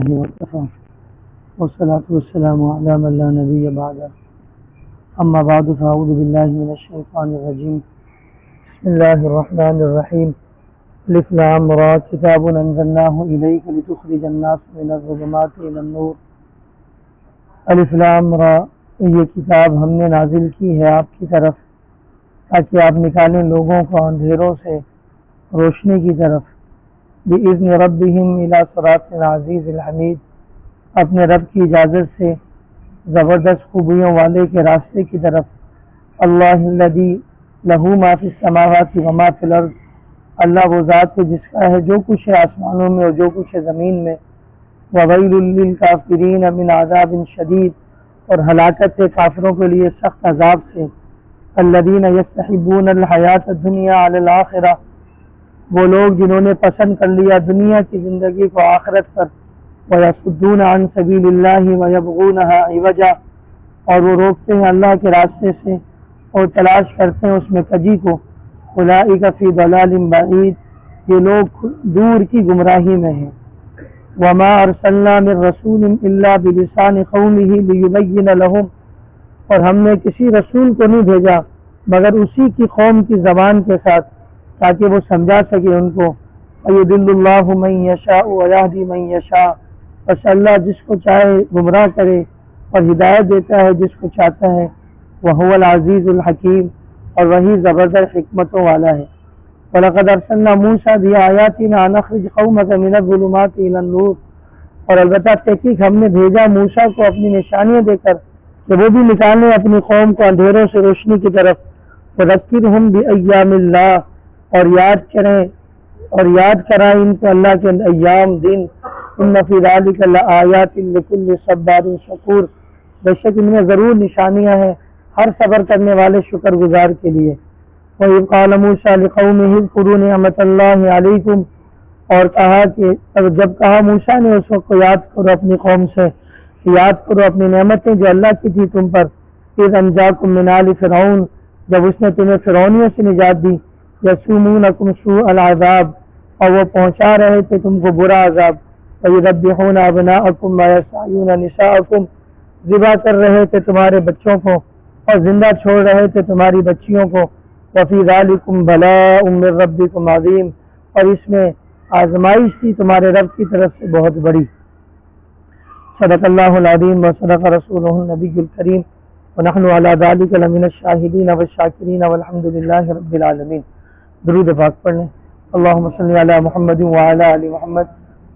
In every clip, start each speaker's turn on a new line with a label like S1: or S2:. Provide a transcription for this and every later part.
S1: وكفى والصلاة والسلام على من لا نبي بعده أما بعد فأعوذ بالله من الشيطان الرجيم بسم الله الرحمن الرحيم الف لام را كتاب أنزلناه إليك لتخرج الناس من الظلمات إلى النور الف لام را، یہ کتاب ہم نے نازل کی ہے آپ کی طرف تاکہ آپ نکالیں لوگوں کو اندھیروں سے روشنی کی طرف، بِإِذْنِ رَبِّهِمْ إِلَى صِرَاطٍ الْعَزِيزِ الْحَمِيدِ، اپنے رب کی اجازت سے زبردست خوبیوں والے کے راستے کی طرف، اللہ الذی لہ ما فی السماوات و ما فی الارض، اللہ وہ ذات ہے جس کا ہے جو کچھ ہے آسمانوں میں اور جو کچھ ہے زمین میں، وَوَيْلٌ لِّلْكَافِرِينَ مِنْ عَذَابٍ شَدِيدٍ، اور ہلاکت ہے کافروں کے لیے سخت عذاب سے، الذین یستحبون الحیاۃ الدنیا علی الآخرہ، وہ لوگ جنہوں نے پسند کر لیا دنیا کی زندگی کو آخرت پر، وَيَصُدُّونَ عَن سَبِيلِ اللَّهِ وَيَبْغُونَهَا عِوَجًا، اور وہ روکتے ہیں اللہ کے راستے سے اور تلاش کرتے ہیں اس میں کجی کو، أُولَٰئِکَ فِي ضَلَالٍ بَعِیدٍ، یہ لوگ دور کی گمراہی میں ہیں، وَمَا أَرْسَلْنَا مِن رَّسُولٍ إِلَّا بِلِسَانِ قَوْمِهِ لِيُبَيِّنَ لَهُمْ، اور ہم نے کسی رسول کو نہیں بھیجا مگر اسی کی قوم کی زبان کے ساتھ تاکہ وہ سمجھا سکے ان کو، وَيُضِلُّ اللَّهُ مَن يَشَاءُ وَيَهْدِي مَن يَشَاءُ، بس اللہ جس کو چاہے گمراہ کرے اور ہدایت دیتا ہے جس کو چاہتا ہے، وَهُوَ الْعَزِيزُ الْحَكِيمُ، اور وہی زبردست حکمتوں والا ہے، وَلَقَدْ أَرْسَلْنَا مُوسَىٰ بِآيَاتِنَا أَنْ أَخْرِجْ قَوْمَكَ مِنَ الظُّلُمَاتِ إِلَى النُّورِ، اور البتہ تحقیق ہم نے بھیجا موسیٰ کو اپنی نشانیاں دے کر کہ وہ بھی نکالیں اپنی قوم کو اندھیروں سے روشنی کی طرف، وَذَكِّرْهُمْ بِأَيَّامِ اللَّهِ، اور یاد کرائیں ان کو اللہ کے ایام دن، ان فی ذلک لآیات لکل صبار شکور، بے شک ان میں ضرور نشانیاں ہیں ہر صبر کرنے والے شکر گزار کے لیے، وَإِذْ قَالَ مُوسَىٰ لِقَوْمِهِ اذْكُرُوا نِعْمَتَ اللَّهِ عَلَيْكُمْ، اور کہا کہ جب کہا موسیٰ نے اس وقت کو یاد کرو اپنی قوم سے، یاد کرو اپنی نعمتیں جو اللہ کی تھی تم پر، اذ انجاکم من آل فرعون، جب اس نے تمہیں فرعونیوں سے نجات دی، یسومونکم سوء العذاب، اور وہ پہنچا رہے تھے تم کو برا عذاب، وَيُذَبِّحُونَ أَبْنَاءَكُمْ وَيَسْتَحْيُونَ نِسَاءَكُمْ، ذبح کر رہے تھے تمہارے بچوں کو اور زندہ چھوڑ رہے تھے تمہاری بچیوں کو، وَفِي ذَلِكُمْ بَلَاءٌ مِّن رَّبِّكُمْ عَظِيمٌ، اور اس میں آزمائش تھی تمہارے رب کی طرف سے بہت بڑی۔ صدق اللہ العظیم وصدق رسولہ النبی الکریم ونحن علی ذلک لمن الشاہدین والشاکرین والحمد للہ رب العالمین۔ درود پاک پڑھ لیں۔ اللہم صلی علی محمد وعلی آل محمد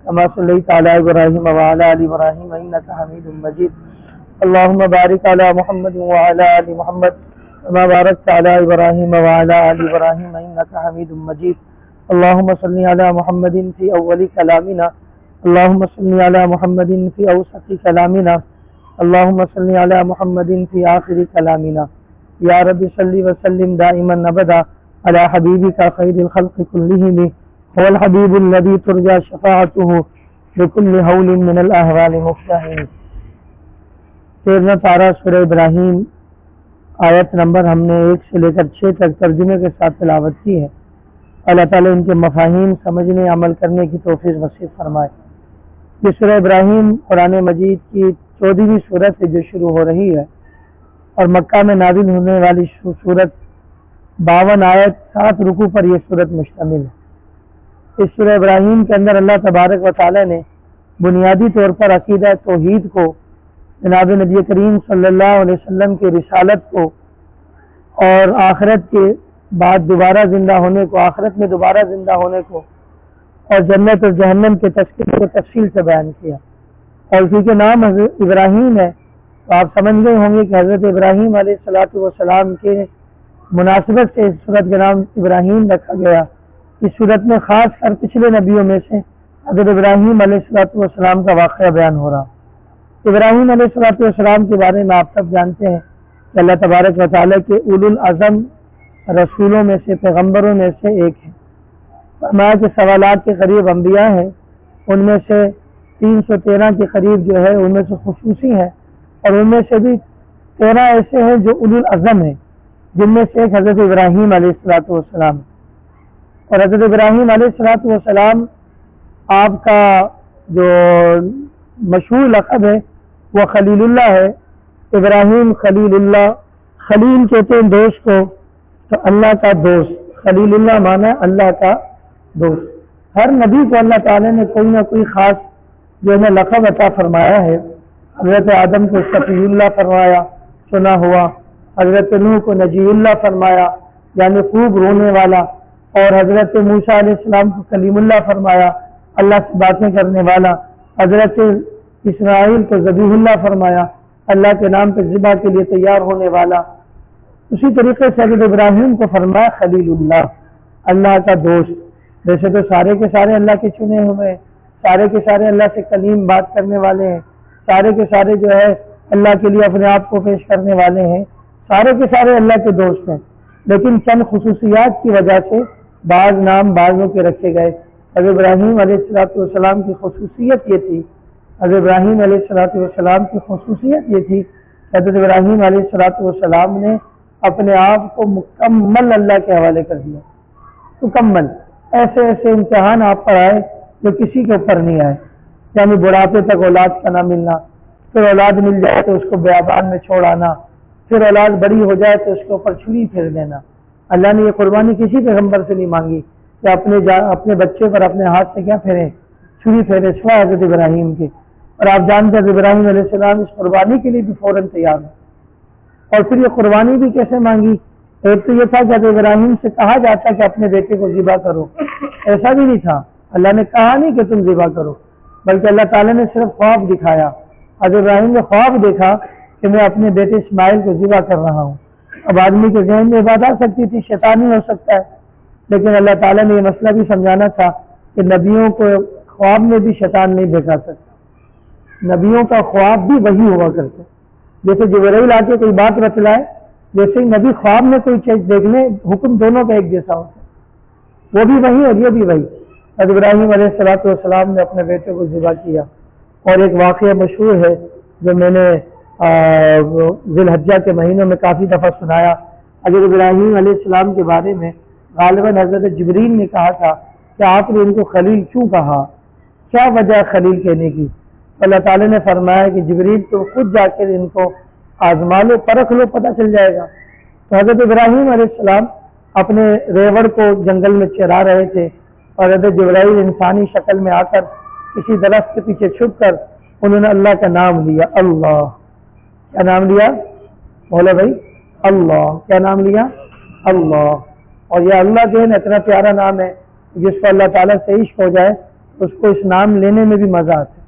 S1: کما صلیت علی ابراہیم وعلی آل ابراہیم انک حمید مجید، اللہم بارک علی محمد وعلی آل محمد کما بارکت علی ابراہیم وعلی آل ابراہیم انک حمید مجید، اللہم صلی علی محمد فی اول کلامنا، اللہم صلی علی محمد فی اوسط کلامنا، اللہم صلی علی محمد فی آخر کلامنا، یا رب صلی وسلم دائما ابدا علی حبیبک خیر الخلق کلہم، هو الحبیب الذی ترجى شفاعته بكل حول من الاحوال مفتحین۔ 13واں پارہ سورہ ابراہیم، آیت نمبر ہم نے 1 سے لے کر 6 تک ترجمے کے ساتھ تلاوت کی ہے۔ اللہ تعالیٰ ان کے مفاہیم سمجھنے عمل کرنے کی توفیق نصیب فرمائے۔ یہ سورہ ابراہیم قرآن مجید کی 14ویں سورت ہے جو شروع ہو رہی ہے، اور مکہ میں نازل ہونے والی سورت 52 آیت 7 رکوع پر یہ سورت مشتمل ہے۔ اس سورہ ابراہیم کے اندر اللہ تبارک و تعالیٰ نے بنیادی طور پر عقیدہ توحید کو، جناب نبی کریم صلی اللہ علیہ وسلم کی رسالت کو، اور آخرت کے بعد دوبارہ زندہ ہونے کو، آخرت میں دوبارہ زندہ ہونے کو، اور جنت اور جہنم کے تذکرے کو تفصیل سے بیان کیا۔ اور کیونکہ نام حضرت ابراہیم ہے تو آپ سمجھ گئے ہوں گے کہ حضرت ابراہیم علیہ السلام کے مناسبت سے اس سورت کا نام ابراہیم رکھا گیا۔ اس سورت میں خاص کر پچھلے نبیوں میں سے حضرت ابراہیم علیہ السلام کا واقعہ بیان ہو رہا۔ ابراہیم علیہ السلام کے بارے میں آپ سب جانتے ہیں کہ اللہ تبارک و تعالیٰ کے اولو العزم رسولوں میں سے، پیغمبروں میں سے ایک ہے۔ فرمایا کہ 1.25 لاکھ کے قریب انبیاء ہیں، ان میں سے 313 کے قریب جو ہے ان میں سے خصوصی ہیں، اور ان میں سے بھی 13 ایسے ہیں جو اولو العزم ہیں، جن میں سے ایک حضرت ابراہیم علیہ السلام۔ اور حضرت ابراہیم علیہ السلام آپ کا جو مشہور لقب ہے وہ خلیل اللہ ہے. ابراہیم خلیل اللہ، خلیل کہتے ہیں دوست کو، تو اللہ کا دوست، خلیل اللہ مانا ہے اللہ کا دوست. ہر نبی کو اللہ تعالیٰ نے کوئی نہ کوئی خاص جو ہے لقب عطا فرمایا ہے. حضرت آدم کو شفیع اللہ فرمایا، سنا ہوا. حضرت نوح کو نجی اللہ فرمایا، یعنی خوب رونے والا. اور حضرت موسیٰ علیہ السلام کو کلیم اللہ فرمایا، اللہ سے باتیں کرنے والا. حضرت اسماعیل کو ذبیح اللہ فرمایا، اللہ کے نام پہ ذبح کے لیے تیار ہونے والا. اسی طریقے سے حضرت ابراہیم کو فرمایا خلیل اللہ، اللہ کا دوست. ویسے تو سارے کے سارے اللہ کے چنے ہوئے ہیں، سارے کے سارے اللہ سے کلیم بات کرنے والے ہیں، سارے کے سارے جو ہے اللہ کے لیے اپنے آپ کو پیش کرنے والے ہیں، سارے کے سارے اللہ کے دوست ہیں. لیکن چند خصوصیات کی وجہ سے بعض نام بعضوں کے رکھے گئے. حضرت ابراہیم علیہ السلام کی خصوصیت یہ تھی، حضرت ابراہیم علیہ السلام کی خصوصیت یہ تھی کہ حضرت ابراہیم علیہ السلام نے اپنے آپ کو مکمل اللہ کے حوالے کر دیا. مکمل. ایسے ایسے امتحان آپ پر آئے جو کسی کے اوپر نہیں آئے، یعنی بڑھاپے تک اولاد کا نہ ملنا، پھر اولاد مل جائے تو اس کو بیابان میں چھوڑ آنا، پھر اولاد بڑی ہو جائے تو اس کے اوپر چھری پھیر دینا. اللہ نے یہ قربانی کسی پیغمبر سے نہیں مانگی کہ اپنے بچے پر اپنے ہاتھ سے کیا پھیرے، چھری پھیرے، سوائے حضرت ابراہیم کے. اور آپ جانتے ہیں ابراہیم علیہ السلام اس قربانی کے لیے بھی فوراً تیار ہو. اور پھر یہ قربانی بھی کیسے مانگی؟ ایک تو یہ تھا کہ حضرت ابراہیم سے کہا جاتا کہ اپنے بیٹے کو ذبح کرو، ایسا بھی نہیں تھا. اللہ نے کہا نہیں کہ تم ذبح کرو، بلکہ اللہ تعالیٰ نے صرف خواب دکھایا. حضرت ابراہیم نے خواب دیکھا کہ میں اپنے بیٹے اسماعیل کو ذبح کر رہا ہوں. اب آدمی کے ذہن میں بات آ سکتی تھی شیطانی ہو سکتا ہے، لیکن اللہ تعالیٰ نے یہ مسئلہ بھی سمجھانا تھا کہ نبیوں کو خواب میں بھی شیطان نہیں بھیجا سکتا. نبیوں کا خواب بھی وہی ہوا کرتے. جیسے جبرائیل آ کے کوئی بات بتلائے، ویسے ہی نبی خواب میں کوئی چیز دیکھنے، حکم دونوں کا ایک جیسا ہوتا ہے، وہ بھی وہی اور یہ بھی وہی. حضرت ابراہیم علیہ السلام نے اپنے بیٹے کو ذبح کیا. اور ایک واقعہ مشہور ہے جو میں نے ذی الحجہ کے مہینوں میں کافی دفعہ سنایا. حضرت ابراہیم علیہ السلام کے بارے میں غالباً حضرت جبریل نے کہا تھا کہ آپ نے ان کو خلیل کیوں کہا، کیا وجہ ہے خلیل کہنے کی؟ اللہ تعالیٰ نے فرمایا کہ جبریل تو خود جا کر ان کو آزما لو، پرکھ لو، پتہ چل جائے گا. تو حضرت ابراہیم علیہ السلام اپنے ریوڑ کو جنگل میں چرا رہے تھے اور حضرت جبرائیل انسانی شکل میں آ کر کسی درخت کے پیچھے چھپ کر انہوں نے اللہ کا نام لیا. اللہ. کیا نام لیا؟ بولے بھائی اللہ. کیا نام لیا؟ اللہ. اور یہ اللہ جو ہے نا اتنا پیارا نام ہے، جس کو اللہ تعالیٰ سے عشق ہو جائے اس کو اس نام لینے میں بھی مزہ آتا ہے.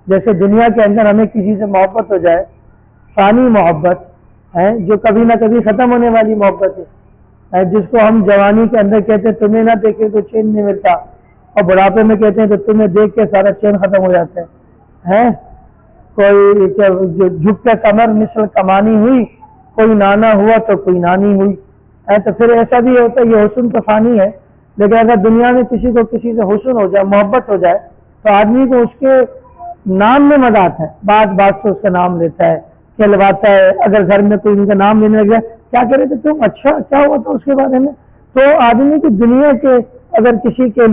S1: جیسے دنیا کے اندر ہمیں کسی سے محبت ہو جائے، فانی محبت ہے جو کبھی نہ کبھی ختم ہونے والی محبت ہے، جس کو ہم جوانی کے اندر کہتے ہیں تمہیں نہ دیکھے تو چین نہیں ملتا، اور بڑھاپے میں کہتے ہیں تو تمہیں دیکھ کے سارا چین ختم ہو جاتا ہے. کوئی جھک کے کمر مثل کمانی ہوئی، کوئی نانا ہوا تو کوئی نانی ہوئی. تو پھر ایسا بھی ہوتا ہے، یہ حسن تو فانی ہے، لیکن اگر دنیا میں کسی کو کسی سے حسن ہو جائے، محبت ہو جائے، تو آدمی کو اس کے نام میں مزہ آتا ہے. بات بات سے اس کا نام لیتا ہے، کہلواتا ہے. اگر گھر میں کوئی ان کا نام لینے لگ جائے، کیا کہہ رہے تھے تم، اچھا کیا ہوا تھا اس کے بارے میں. تو آدمی کی دنیا کے اگر کسی کے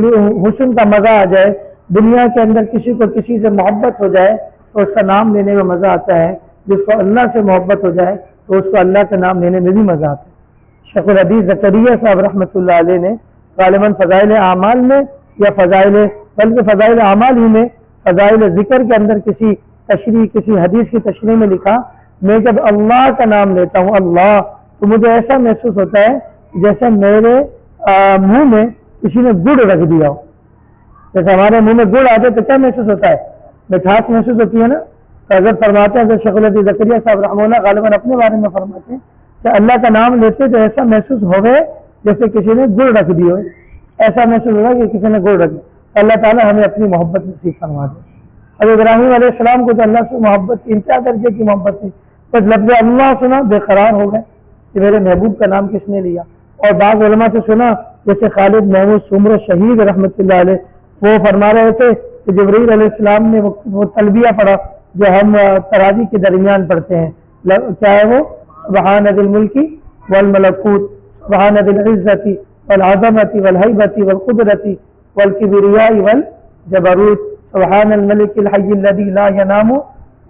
S1: حسن کا مزہ آ جائے، دنیا کے اندر کسی کو کسی سے محبت ہو جائے تو اس کا نام لینے میں مزہ آتا ہے. جس کو اللہ سے محبت ہو جائے تو اس کو اللہ کا نام لینے میں بھی مزہ آتا ہے. شیخ الحدیث زکریا صاحب رحمۃ اللہ علیہ نے غالباً فضائل اعمال میں یا بلکہ فضائل اعمال ہی میں فضائل ذکر کے اندر کسی حدیث کی تشریح میں لکھا، میں جب اللہ کا نام لیتا ہوں اللہ، تو مجھے ایسا محسوس ہوتا ہے جیسے میرے منہ میں کسی نے گڑ رکھ دیا ہو. جیسے ہمارے منہ میں گڑ آتے تو کیا محسوس ہوتا ہے؟ مٹھاس محسوس ہوتی ہے نا. تو اگر فرماتے ہیں شیخ الحدیث زکریا صاحب رحمہ اللہ غالباً اپنے بارے میں فرماتے ہیں کہ اللہ کا نام لیتے تو ایسا محسوس ہو گئے جیسے کسی نے گڑ رکھ دی ہو، ایسا محسوس ہوگا کہ کسی نے گڑ رکھ دی. اللہ تعالیٰ ہمیں اپنی محبت نصیب فرما دے. حضرت ابراہیم علیہ السلام کو تو اللہ سے محبت کی انتہا درجے کی محبت تھی، تو لفظ اللہ سنا بے قرار ہو گئے کہ میرے محبوب کا نام کس نے لیا. اور بعض علماء سے سنا جیسے خالد محمود سمر شہید رحمۃ اللہ علیہ، وہ فرما رہے تھے کہ جبرائیل علیہ السلام نے وہ تلبیہ پڑھا جو ہم تراویح کے درمیان پڑھتے ہیں. کیا ہے وہ؟ سبحان ذی الملک والملکوت، سبحان ذی العزت والعظمت والہیبت والقدرت والکبریاء والجبروت، سبحان الملك الحي الذي لا ينام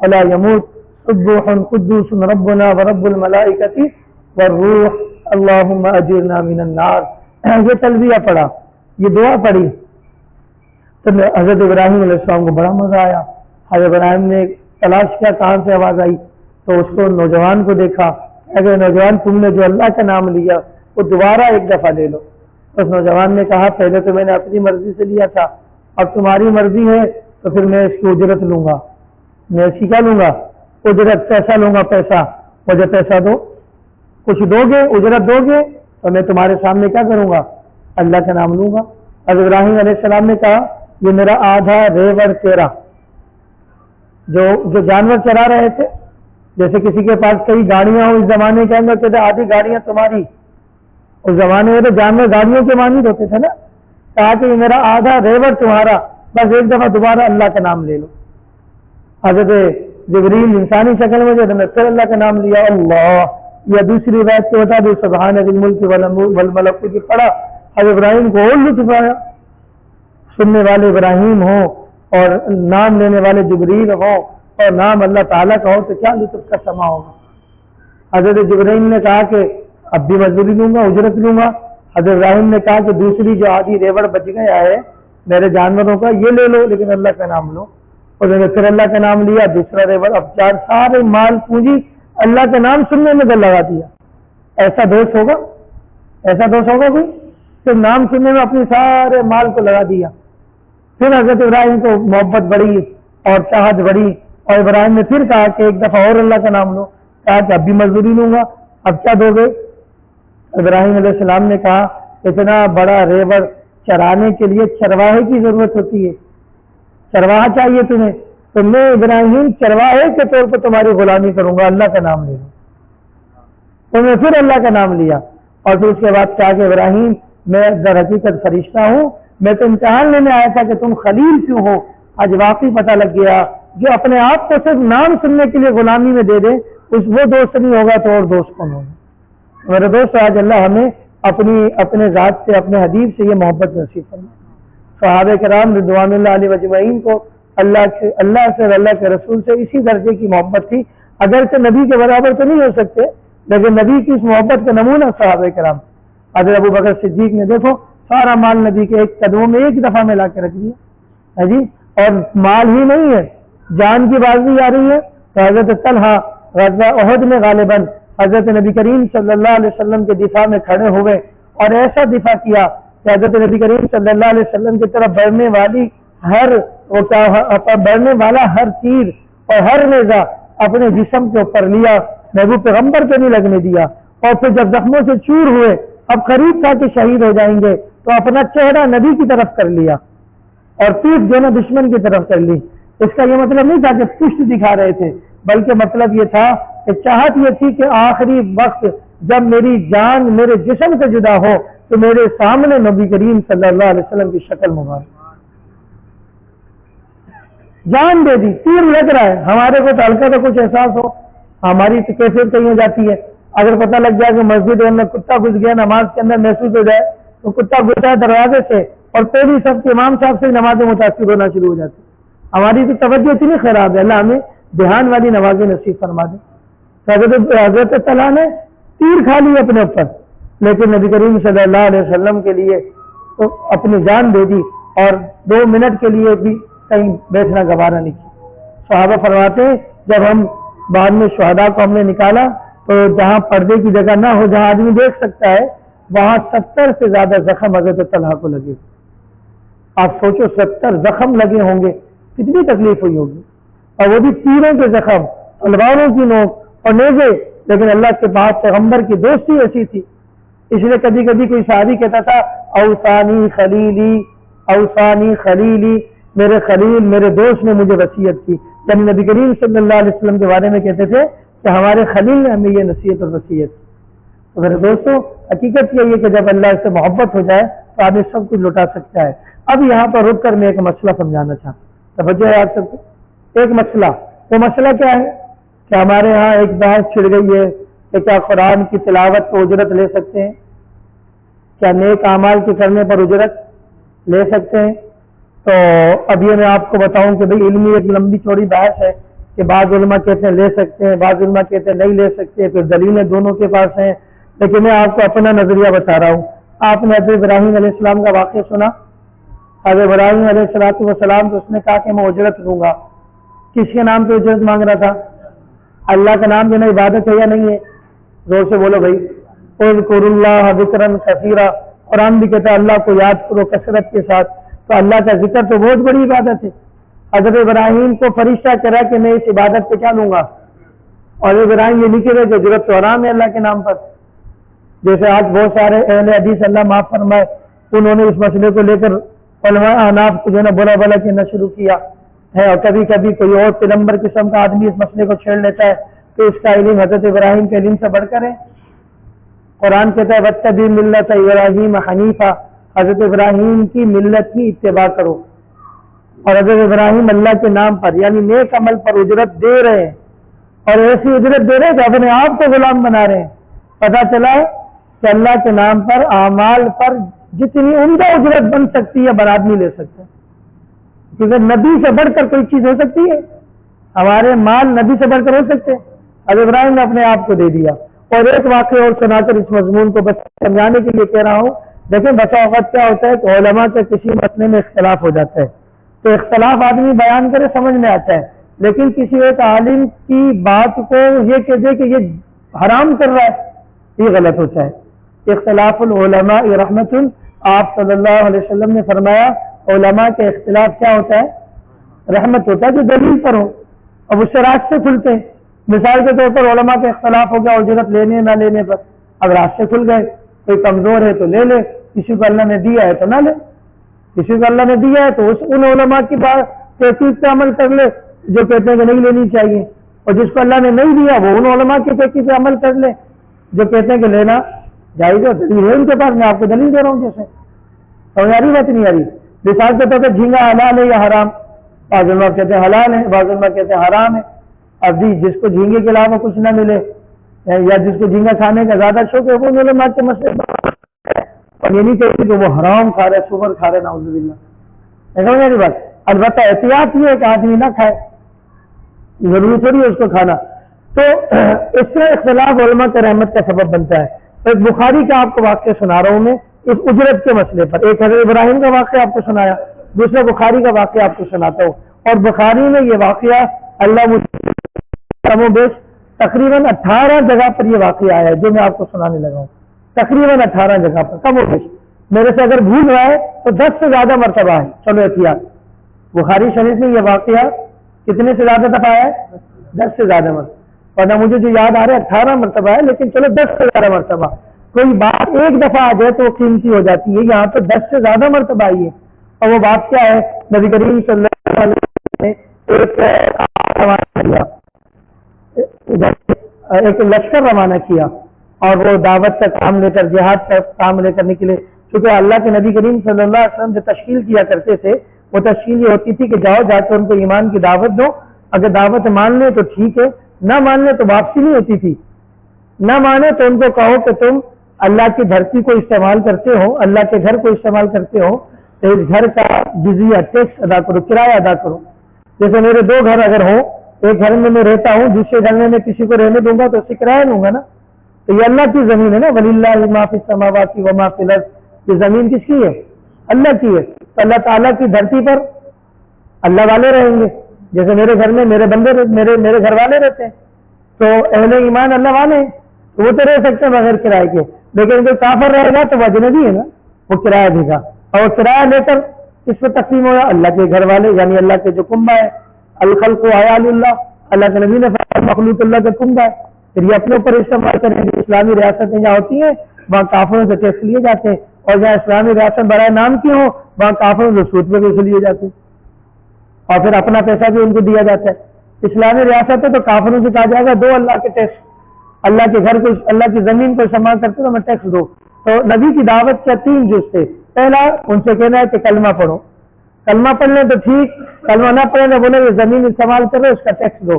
S1: ولا يموت سبوح قدوس ربنا ورب الملائكة والروح اللهم اجرنا من النار. یہ تلبیہ پڑھا، یہ دعا پڑھی تو حضرت ابراہیم علیہ السلام کو بڑا مزہ آیا. حضرت ابراہیم نے تلاش کیا کہاں سے آواز آئی، تو اس کو نوجوان کو دیکھا. اگر نوجوان تم نے جو اللہ کا نام لیا وہ دوبارہ ایک دفعہ لے لو. اس نوجوان نے کہا پہلے تو میں نے اپنی مرضی سے لیا تھا، اب تمہاری مرضی ہے تو پھر میں اس کی اجرت لوں گا. میں اسی کا لوں گا اجرت، پیسہ لوں گا. پیسہ مجھے پیسہ دو، کچھ دو گے، اجرت دو گے تو میں تمہارے سامنے کیا کروں گا، اللہ کا نام لوں گا. حضرت ابراہیم علیہ السلام نے کہا یہ میرا آدھا ریوڑ تیرا. جو جانور چرا رہے تھے، جیسے کسی کے پاس کئی گاڑیاں ہوں اس زمانے کے اندر، کہتے آدھی گاڑیاں تمہاری. اس زمانے میں تو جانور گاڑیوں کے مانند ہوتے تھے نا. کہا کہ یہ میرا آدھا ریوڑ تمہارا، بس ایک دفعہ دوبارہ اللہ کا نام لے لو. حضرت جبریل انسانی شکل میں جو پھر اللہ کا نام لیا اللہ. یا دوسری روایت سے بتا دو سبحان ذی الملک والملکوت کی پڑھا. حضرت ابراہیم کو اور لطف آیا. سننے والے ابراہیم ہوں اور نام لینے والے جبریل ہوں اور نام اللہ تعالیٰ کا ہو تو کیا لطف کا سما ہوگا. حضرت جبریل نے کہا کہ اب بھی مزدوری لوں گا، اجرت لوں گا. حضرت ابراہیم نے کہا کہ دوسری جو آدھی ریوڑ بچ گیا ہے میرے جانوروں کا یہ لے لو، لیکن اللہ کا نام لو. اور میں نے پھر اللہ کا نام لیا، دوسرا ریوڑ. اب سارے مال پونجی اللہ کا نام سننے میں دل لگا دیا. ایسا دوست ہوگا، ایسا دوست ہوگا کوئی کہ نام سننے میں اپنے سارے مال کو لگا دیا. پھر حضرت ابراہیم کو محبت بڑھی اور چاہت بڑھی، اور ابراہیم نے پھر کہا کہ ایک دفعہ اور اللہ کا نام لو. کہا کہ اب بھی مزدوری لوں گا. اب کیا دو گے؟ ابراہیم علیہ السلام نے کہا اتنا بڑا ریوڑ چرانے کے لیے چرواہے کی ضرورت ہوتی ہے، چرواہا چاہیے تمہیں. تو میں ابراہیم چرواہے کے طور پر تمہاری غلامی کروں گا، اللہ کا نام لے لوں. تو میں پھر اللہ کا نام لیا. اور پھر اس کے بعد کہا کہ ابراہیم میں در حقیقت فرشتہ ہوں، میں تو امتحان لینے آیا تھا کہ تم خلیل کیوں ہو. آج واقعی پتہ لگ گیا جو اپنے آپ کو صرف نام سننے کے لیے غلامی میں دے دے اس وہ دوست نہیں ہوگا تو اور دوست کون ہوگا. میرے دوست آج اللہ ہمیں اپنے ذات سے، اپنے حبیب سے یہ محبت نصیب فرمائے. صحابہ کرام رضوان اللہ علیہ اجمعین کو اللہ سے اور اللہ کے رسول سے اسی درجے کی محبت تھی. اگرچہ نبی کے برابر تو نہیں ہو سکتے، لیکن نبی کی اس محبت کا نمونہ صحابہ کرام. حضرت ابو بکر صدیق نے دیکھو سارا مال نبی کے ایک قدموں میں ایک دفعہ میں لا کے رکھ دیا ہے جی. اور مال ہی نہیں ہے، جان کی بازی آ رہی ہے. تو حضرت طلحہ غزوہ احد میں غالباً حضرت نبی کریم صلی اللہ علیہ وسلم کے دفاع میں کھڑے ہوئے اور ایسا دفاع کیا کہ حضرت نبی کریم صلی اللہ علیہ وسلم کی طرف بڑھنے والا ہر تیر اور ہر نیزہ اپنے جسم کے اوپر لیا، محبوب پیغمبر کو نہیں لگنے دیا. اور پھر جب زخموں سے چور ہوئے، اب قریب تھا کہ شہید ہو جائیں گے، تو اپنا چہرہ نبی کی طرف کر لیا اور پیٹھ دونوں دشمن کی طرف کر لی. اس کا یہ مطلب نہیں تھا کہ پشت دکھا رہے تھے، بلکہ مطلب یہ تھا کہ چاہت یہ تھی کہ آخری وقت جب میری جان میرے جسم سے جدا ہو تو میرے سامنے نبی کریم صلی اللہ علیہ وسلم کی شکل مبارک. جان دے دی، تیر لگ رہا ہے. ہمارے کو تو ہلکا تو کچھ احساس ہو، ہماری تو کیفیت کہیں ہو جاتی ہے. اگر پتہ لگ جائے کہ مسجد میں کتا گھس گیا، نماز کے اندر محسوس ہو جائے تو کتا گھسا ہے دروازے سے اور پہلی سب کے امام صاحب سے نمازیں متاثر ہونا شروع ہو جاتی. ہماری تو توجہ اتنی خراب ہے. اللہ ہمیں دھیان والی نمازیں نصیب فرما دے. حضرت طلحہ نے تیر کھا لی اپنے اوپر، لیکن نبی کریم صلی اللہ علیہ وسلم کے لیے تو اپنی جان دے دی اور 2 منٹ کے لیے بھی کہیں بیٹھنا گوارا نہیں کیا. صحابہ فرماتے ہیں جب ہم بعد میں شہداء کو ہم نے نکالا تو جہاں پردے کی جگہ نہ ہو، جہاں آدمی دیکھ سکتا ہے، وہاں 70 سے زیادہ زخم حضرت طلحہ کو لگے. آپ سوچو 70 زخم لگے ہوں گے، کتنی تکلیف ہوئی ہوگی. اور وہ بھی تیروں کے زخم، تلواروں کی نوک اور نیزے. لیکن اللہ کے بعد پیغمبر کی دوستی ایسی تھی، اس لیے کبھی کبھی کوئی صحابی کہتا تھا اوصانی خلیلی، اوصانی خلیلی، میرے خلیل میرے دوست نے مجھے وصیت کی. یعنی نبی کریم صلی اللہ علیہ وسلم کے بارے میں کہتے تھے کہ ہمارے خلیل نے ہمیں یہ نصیحت اور وصیت کی. تو میرے دوستوں حقیقت یہ ہے کہ جب اللہ سے محبت ہو جائے تو آدمی سب کچھ لوٹا سکتا ہے. اب یہاں پر رک کر میں ایک مسئلہ سمجھانا چاہتا ہوں، توجہ ہے آپ سب کو. ایک مسئلہ، وہ مسئلہ کیا ہے کہ ہمارے ہاں ایک بحث چھڑ گئی ہے کہ کیا قرآن کی تلاوت کو اجرت لے سکتے ہیں، کیا نیک اعمال کے کرنے پر اجرت لے سکتے ہیں. تو اب یہ میں آپ کو بتاؤں کہ بھئی علمی ایک لمبی چوڑی بحث ہے کہ بعض علماء کہتے ہیں لے سکتے ہیں، بعض علماء کہتے ہیں نہیں لے سکتے، پھر دلیلیں دونوں کے پاس ہیں، لیکن میں آپ کو اپنا نظریہ بتا رہا ہوں۔ آپ نے حضرت ابراہیم علیہ السلام کا واقعہ سنا؟ حضرت ابراہیم علیہ السلام تو اس نے کہا کہ میں اجرت لوں گا۔ کس کے نام پہ اجرت مانگ رہا تھا؟ اللہ کا نام دینا عبادت ہے یا نہیں ہے؟ زور سے بولو بھائی۔ اذکروا اللہ ذکرا کثیرا، قرآن بھی کہتا ہے اللہ کو یاد کرو کثرت کے ساتھ، تو اللہ کا ذکر تو بہت بڑی عبادت ہے۔ حضرت ابراہیم کو فرشتہ کہہ رہا کہ میں اس عبادت پہ کیا لوں گا، اور ابراہیم یہ لکھے رہے کہ اجرت تو حرام ہے اللہ کے نام پر۔ جیسے آج بہت سارے اہل حدیث اللہ معاف فرمائے، انہوں نے اس مسئلے کو لے کر علماء احناف کو جو ہے نا بولا بولا کہنا شروع کیا ہے، اور کبھی کبھی کوئی اور پیغمبر قسم کا آدمی اس مسئلے کو چھیڑ لیتا ہے تو اس کا علم حضرت ابراہیم کے علم سے بڑھ کر ہے۔ قرآن کہتا ہے واتبع ملت ابراہیم حنیفا، حضرت ابراہیم کی ملت کی اتباع کرو، اور حضرت ابراہیم اللہ کے نام پر یعنی نیک عمل پر اجرت دے رہے ہیں، اور ایسی اجرت دے رہے ہیں کہ اپنے آپ کو غلام بنا رہے ہیں۔ پتہ چلا کہ اللہ کے نام پر اعمال پر جتنی عمدہ اجرت بن سکتی ہے بر آدمی لے سکتے ہیں، کیونکہ نبی سے بڑھ کر کوئی چیز ہو سکتی ہے؟ ہمارے مال نبی سے بڑھ کر ہو سکتے ہیں؟ حضرت ابراہیم نے اپنے آپ کو دے دیا۔ اور ایک واقعہ اور سنا کر اس مضمون کو بس سمجھانے کے لیے کہہ رہا ہوں، دیکھیں بسا اوقات کیا ہوتا ہے کہ علماء کے کسی مسئلے میں اختلاف ہو جاتا ہے، تو اختلاف آدمی بیان کرے سمجھ میں آتا ہے، لیکن کسی ایک عالم کی بات کو یہ کہہ دے کہ یہ حرام کر رہا ہے، یہ غلط ہوتا ہے۔ اختلاف العلماء رحمت، آپ صلی اللہ علیہ وسلم نے فرمایا علماء کے اختلاف کیا ہوتا ہے؟ رحمت ہوتا ہے، جو دلیل پر ہو، اب اس سے راستے کھلتے ہیں۔ مثال کے طور پر علماء کے اختلاف ہو گیا اجرت لینے نہ لینے پر، اب راستے کھل گئے، کوئی کمزور ہے تو لے لے، کسی کو اللہ نے دیا ہے تو نہ لے، کسی کو اللہ نے دیا ہے تو ان علماء کی بات تحقیق پہ عمل کر لے جو کہتے ہیں کہ نہیں لینی چاہیے، اور جس کو اللہ نے نہیں دیا وہ ان علماء کی تحقیق پہ عمل کر لے جو کہتے ہیں کہ لینا جائز ہے، دلیل ہے ان کے پاس، میں آپ کو دلیل دے رہا ہوں جیسے۔ سمجھ آ رہی بات نہیں آ رہی؟ مثال کے طور پر جھینگا حلال ہے یا حرام؟ بعض علماء کہتے ہیں حلال ہے، بعض علماء کہتے ہیں حرام ہے۔ اب جی جس کو جھینگے کے علاوہ کچھ نہ ملے یا جس کو جھینگا کھانے کا زیادہ شوق ہے وہ علماء کے مسئلے، اور یہ نہیں کہتے کہ وہ حرام کھا رہے سور کھا رہے نعوذ باللہ، سمجھ میری بات؟ البتہ احتیاط یہ ہے کہ آدمی نہ کھائے، ضروری تھوڑی ہے اس کو کھانا۔ تو اس سے اختلاف علماء کے رحمت کا سبب بنتا ہے۔ ایک بخاری کا آپ کو واقعہ سنا رہا ہوں میں اس اجرت کے مسئلے پر، ایک حضرت ابراہیم کا واقعہ آپ کو سنایا، دوسرا بخاری کا واقعہ آپ کو سناتا ہوں، اور بخاری میں یہ واقعہ اللہ مجھے کم و بیش تقریباً 18 جگہ پر یہ واقعہ آیا ہے جو میں آپ کو سنانے لگا ہوں، تقریباً 18 جگہ پر کم و بیش، میرے سے اگر بھول رہا ہے تو 10 سے زیادہ مرتبہ ہے۔ چلو احتیاط، بخاری شریف میں یہ واقعہ کتنے سے زیادہ دفعہ ہے؟ 10 سے زیادہ مرتبہ، ورنہ مجھے جو یاد آ رہا ہے 18 مرتبہ ہے، لیکن چلو 10 سے زیادہ مرتبہ۔ کوئی بات ایک دفعہ آ جائے تو وہ قیمتی ہو جاتی ہے، یہاں تو 10 سے زیادہ مرتبہ آئی ہے، اور وہ بات کیا ہے؟ نبی کریم صلی اللہ علیہ وسلم نے ایک لشکر روانہ کیا، اور وہ دعوت کا کام لے کر، جہاد کا کام لے کر نکلے، کیونکہ اللہ کے نبی کریم صلی اللہ علیہ وسلم جو تشکیل کیا کرتے تھے وہ تشکیل یہ ہوتی تھی کہ جاؤ جا کے ان کو ایمان کی دعوت دو، اگر دعوت مان لیں تو ٹھیک ہے، نہ مان لیں تو واپسی نہیں ہوتی تھی، نہ مانے تو ان کو کہو کہ تم اللہ کی دھرتی کو استعمال کرتے ہو، اللہ کے گھر کو استعمال کرتے ہو تو اس گھر کا جزیہ ٹیکس ادا کرو، کرایہ ادا کرو۔ جیسے میرے 2 گھر اگر ہوں، ایک گھر میں رہتا ہوں، دوسرے گھر میں کسی کو رہنے دوں گا تو اس سے کرایہ لوں گا نا، تو یہ اللہ کی زمین ہے نا، وَلِلَّهِ مَا فِي السَّمَاوَاتِ وَمَا فِي الْأَرْضِ، یہ زمین کس کی ہے؟ اللہ کی ہے، تو اللہ تعالیٰ کی دھرتی پر اللہ والے رہیں گے، جیسے میرے گھر میں میرے بندے میرے گھر والے رہتے ہیں، تو اہل ایمان اللہ والے ہیں، تو وہ تو رہ سکتے ہیں بغیر کرائے کے، لیکن کوئی کافر رہے گا تو وہ اجنبی ہے نا، وہ کرایہ دے گا، اور کرایہ لے کر اس پہ تقسیم ہوگا اللہ کے گھر والے، یعنی اللہ کے جو کنبہ ہے، الخلق عیال اللہ، اللہ کے نبی نے فرمایا مخلوق اللہ کا کنبہ ہے، پھر یہ اپنے اوپر استعمال کریں گے۔ اسلامی ریاستیں جہاں ہوتی ہیں وہاں کافروں سے ٹیکس لیے جاتے ہیں، اور جہاں اسلامی ریاست برائے نام کی ہوں وہاں کافروں سے سود پہ پیسے لیے جاتے ہیں، اور پھر اپنا پیسہ بھی ان کو دیا جاتا ہے۔ اسلامی ریاست ہے تو کافروں سے کہا جائے گا دو اللہ کے ٹیکس، اللہ کے گھر کو، اللہ کی زمین کو استعمال کرتے تو ہمیں ٹیکس دو۔ تو نبی کی دعوت کے 3 جز تھے، پہلا ان سے کہنا ہے کہ کلمہ پڑھو، کلمہ پڑھ لیں تو ٹھیک، کلمہ نہ پڑھیں تو بولے یہ زمین استعمال کر رہے اس کا ٹیکس دو،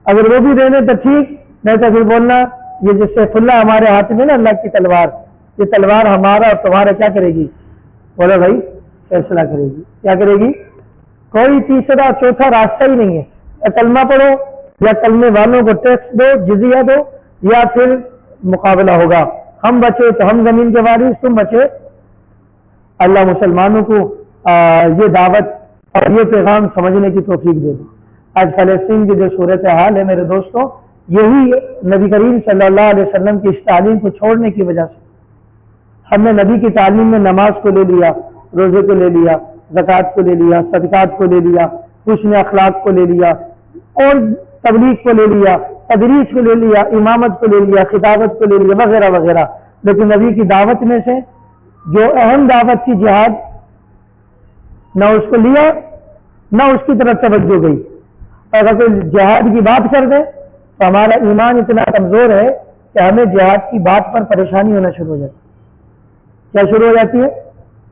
S1: اگر وہ بھی دے دیں تو ٹھیک، نہیں تو پھر بولنا یہ جس سے کھلا ہمارے ہاتھ میں نا اللہ کی تلوار، یہ تلوار ہمارا اور تمہارا کیا کرے گی؟ بولے بھائی فیصلہ کرے گی. کیا کرے گی؟ کوئی تیسرا چوتھا راستہ ہی نہیں ہے. یا کلمہ پڑھو یا کلمے والوں کو ٹیکس دو، جزیہ دو، یا پھر مقابلہ ہوگا. ہم بچے تو ہم زمین کے وارث، تم بچے. اللہ مسلمانوں کو یہ دعوت اور یہ پیغام سمجھنے کی توفیق دے دے. آج فلسطین کی جو صورتحال ہے میرے دوستوں، یہی نبی کریم صلی اللہ علیہ وسلم کی اس تعلیم کو چھوڑنے کی وجہ سے. ہم نے نبی کی تعلیم میں نماز کو لے لیا، روزے کو لے لیا، زکوٰۃ کو لے لیا، صدقات کو لے لیا، حسن اخلاق کو لے لیا، اور تبلیغ کو لے لیا، تدریس کو لے لیا، امامت کو لے لیا، خطابت کو لے لیا، وغیرہ وغیرہ. لیکن نبی کی دعوت میں سے جو اہم دعوت تھی جہاد، نہ اس کو لیا نہ اس کی طرف توجہ گئی. اگر کوئی جہاد کی بات کر دے تو ہمارا ایمان اتنا کمزور ہے کہ ہمیں جہاد کی بات پر پریشانی ہونا شروع ہو جاتی ہے. کیا شروع ہو جاتی ہے؟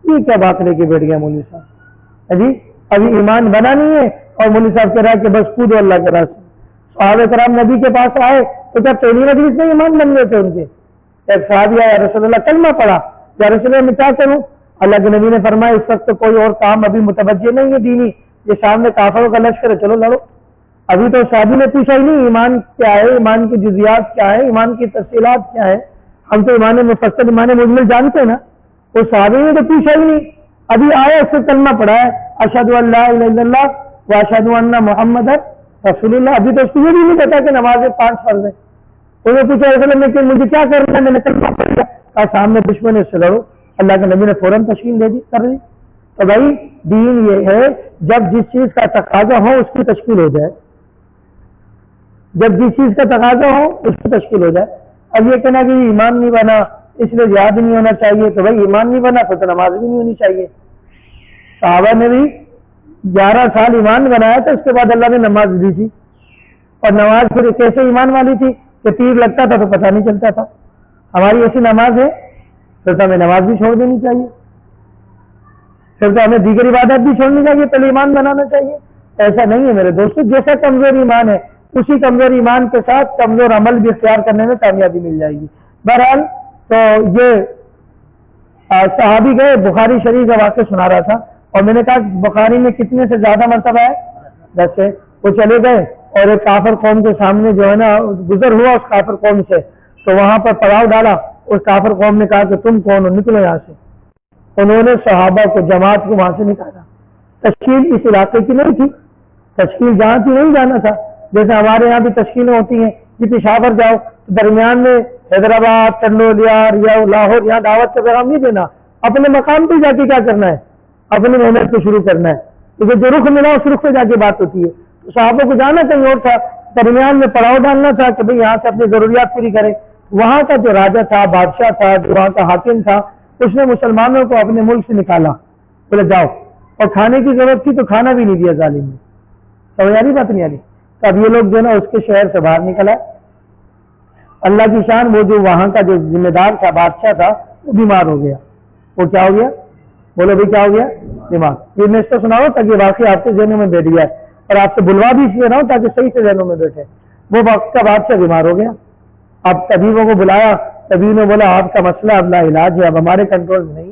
S1: یہ کیا بات لے کے بیٹھ گیا مولوی صاحب؟ جی ابھی ایمان بنا نہیں ہے اور مولوی صاحب کہہ رہا ہے کہ بس کودو اللہ کے راستے. صحابہ کرام نبی کے پاس آئے تو کیا پہلی مجلس میں ایمان بن گئے تھے ان کے؟ ایک صحابی آیا، رسول اللہ کلمہ پڑھا. یا رسول اللہ میں کیا کروں؟ اللہ کے نبی نے فرمایا اس وقت تو کوئی اور کام ابھی متوجہ نہیں ہے دینی، یہ سامنے کافروں کا لشکر ہے، چلو لڑو. ابھی تو صحابی نے پوچھا ہی نہیں ایمان کیا ہے، ایمان کی جزیات کیا ہے، ایمان کی تفصیلات کیا ہے. ہم تو ایمان مفصل ایمان مجمل جانتے ہیں نا، وہ صحابی نے تو پوچھا ہی نہیں. ابھی آیا اس سے کلمہ پڑھا ہے، اشہد ان لا الہ الا اللہ و اشہد ان محمد رسول اللہ. ابھی تو اس کو یہ بھی نہیں پتا کہ نماز 5 فرض ہے. انہوں نے پوچھا رسول اللہ کہ مجھے کیا کرنا ہے؟ میں نے کلمہ پڑھ لیا. کہا سامنے دشمن ہے، اس سے لڑو. اللہ کے نبی نے فوراً تشکیل دے دی، کر دی. تو بھائی دین یہ ہے جب جس چیز کا تقاضا ہو اس کی تشکیل ہو جائے، جب جس چیز کا تقاضا ہو اس کی تشکیل ہو جائے. اب یہ کہنا کہ ایمان نہیں بنا اس لیے جہاد نہیں ہونا چاہیے، تو بھائی ایمان نہیں بنا تو نماز بھی نہیں ہونی چاہیے. صحابہ نے بھی 11 سال ایمان بنایا تھا، اس کے بعد اللہ نے نماز دی تھی. اور نماز پھر کیسے ایمان والی تھی کہ تیر لگتا تھا تو پتہ نہیں چلتا تھا. ہماری ایسی نماز ہے پھر تو ہمیں نماز بھی چھوڑ دینی چاہیے، پھر تو ہمیں دیگر عبادت بھی چھوڑنی چاہیے، پہلے ایمان بنانا چاہیے. ایسا نہیں ہے میرے دوستو. جیسا کمزور ایمان ہے اسی کمزور ایمان کے ساتھ کمزور عمل بھی اختیار کرنے میں کامیابی مل جائے گی. بہرحال تو یہ صحابی گئے، بخاری شریف کا واقعہ سنا رہا تھا اور میں نے کہا بخاری میں کتنے سے زیادہ مرتبہ ہے؟ 10 سے. وہ چلے گئے اور ایک کافر قوم کے سامنے جو ہے نا گزر ہوا اس کافر قوم سے، تو وہاں پر پڑاؤ ڈالا. اس کافر قوم نے کہا کہ تم کون ہو، نکلو یہاں سے. انہوں نے صحابہ کو جماعت کو وہاں سے نکالا. تشکیل اس علاقے کی نہیں تھی، تشکیل جہاں تھی نہیں جانا تھا. جیسے ہمارے یہاں بھی تشکیلیں ہوتی ہیں کہ پشاور جاؤ درمیان میں حیدرآباد، ٹنڈولیار یا لاہور، یہاں دعوت کا پیغام نہیں دینا، اپنے مقام پہ جا کے کیا کرنا ہے؟ اپنی محنت کو شروع کرنا ہے. کیونکہ جو رخ ملا اس رخ پہ جا کے بات ہوتی ہے. تو صحابہ کو جانا کہیں اور تھا، درمیان میں پڑاؤ ڈالنا تھا کہ بھئی یہاں سے اپنی ضروریات پوری کرے. وہاں کا جو راجا تھا، بادشاہ تھا، جو وہاں کا حاکم تھا، اس نے مسلمانوں کو اپنے ملک سے نکالا، بولے جاؤ. اور کھانے کی ضرورت تھی تو کھانا بھی نہیں دیا ظالم نے. سمجھ آ رہی بات نہیں آ رہی؟ اب یہ لوگ جو ہے نا اس کے شہر سے باہر نکلا. اللہ کی شان، وہ جو وہاں کا جو ذمہ دار تھا، بادشاہ تھا، وہ بیمار ہو گیا. وہ کیا ہو گیا؟ بولو بھائی کیا ہو گیا؟ بیمار. یہ میں اس کو سناؤں تاکہ واقعی آپ کے ذہنوں میں بیٹھ گیا ہے، اور آپ سے بلوا بھی اس لیے رہا ہوں تاکہ صحیح سے ذہنوں میں بیٹھے. وہ وقت کا بادشاہ بیمار ہو گیا. اب طبیبوں کو بلایا، طبیب نے بولا آپ کا مسئلہ اب لا علاج ہے، اب ہمارے کنٹرول میں نہیں.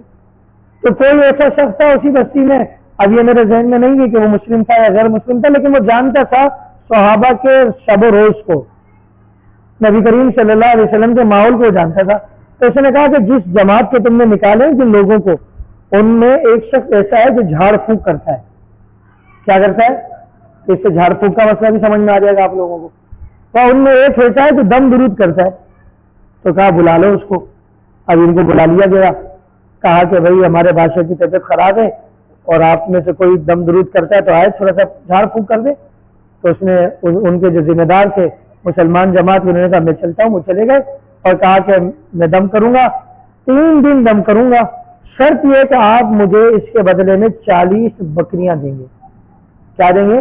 S1: تو کوئی ایسا شخص تھا اسی بستی میں، اب یہ میرے ذہن میں نہیں ہے کہ وہ مسلم تھا یا غیر مسلم تھا، لیکن وہ جانتا تھا صحابہ کے شب و روز کو، نبی کریم صلی اللہ علیہ وسلم کے ماحول کو جانتا تھا. تو اس نے کہا کہ جس جماعت کو تم نے نکالے جن لوگوں کو، ان میں ایک شخص ایسا ہے جو جھاڑ پھونک کرتا ہے. کیا کرتا ہے؟ اس سے جھاڑ پھونک کا مسئلہ بھی سمجھ میں آ جائے گا آپ لوگوں کو. تو ان میں ایک ایسا ہے جو دم درود کرتا ہے. تو کہا بلا لو اس کو. اب ان کو بلا لیا گیا. کہا کہ بھئی ہمارے بادشاہ کی طبیعت خراب ہے اور آپ میں سے کوئی دم درود کرتا ہے تو آئے تھوڑا سا جھاڑ پھونک کر دے. تو اس نے ان کے جو ذمہ دار تھے مسلمان جماعت کے، انہوں نے کہا میں چلتا ہوں. وہ چلے گئے اور کہا کہ میں دم کروں گا، 3 دن دم کروں گا، شرط یہ کہ آپ مجھے اس کے بدلے میں 40 بکریاں دیں گے. کیا دیں گے؟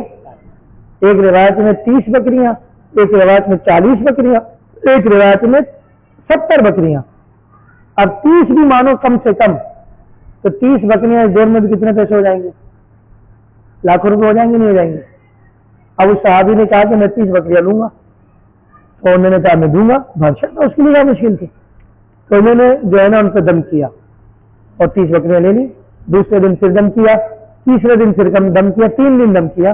S1: ایک روایت میں 30 بکریاں، ایک روایت میں 40 بکریاں، ایک روایت میں 70 بکریاں. اب 30 بھی مانو کم سے کم، تو 30 بکریاں اس دور میں بھی کتنے پیسے ہو جائیں گے؟ لاکھوں روپے ہو جائیں گے نہیں ہو جائیں گے؟ اب اس صحابی نے کہا کہ میں 30 بکریاں لوں گا. تو انہوں نے کہا میں دوں گا. بادشاہ اس کے لیے کیا مشکل تھی. تو انہوں نے جو ہے نا ان پہ دم کیا اور 30 بکریاں لے لی. دوسرے دن پھر دم کیا، تیسرے دن پھر دم کیا، 3 دن دم کیا،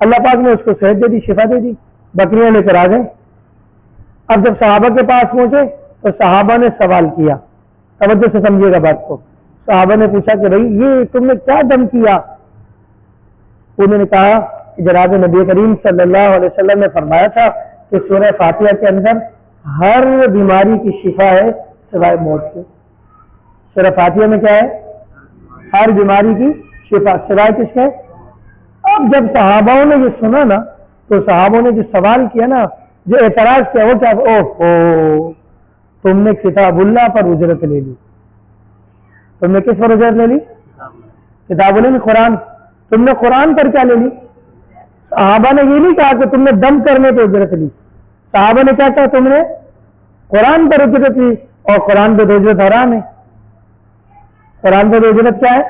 S1: اللہ پاک نے اس کو صحت دے دی، شفا دے دی، بکریاں لے کر آ گئے۔ اب جب صحابہ کے پاس پہنچے تو صحابہ نے سوال کیا، توجہ سے سمجھیے گا بات کو۔ صحابہ نے پوچھا کہ بھائی یہ تم نے کیا دم کیا؟ انہوں نے کہا کہ جناب نبی کریم صلی اللہ علیہ وسلم نے فرمایا تھا کہ سورہ فاتحہ کے اندر ہر بیماری کی شفا ہے سوائے موت کے۔ سورہ فاتحہ میں کیا ہے؟ ہر بیماری کی شفا سوائے کس کے؟ اب جب صحاباؤں نے یہ سنا نا تو صحابوں نے جو سوال کیا نا، جو اعتراض کیا، وہ کیا، اوہ تم نے کتاب اللہ پر اجرت لے لی۔ تم نے کس پر اجرت لے لی؟ کتاب اللہ، قرآن۔ تم نے قرآن پر کیا لے لی؟ صحابہ نے یہ نہیں کہا کہ تم نے دم کرنے پہ اجرت لی، صحابہ نے کیا کہا؟ تم نے قرآن پر اجرت لی، اور قرآن پہ اجرت حرام ہے۔ قرآن پہ اجرت کیا ہے؟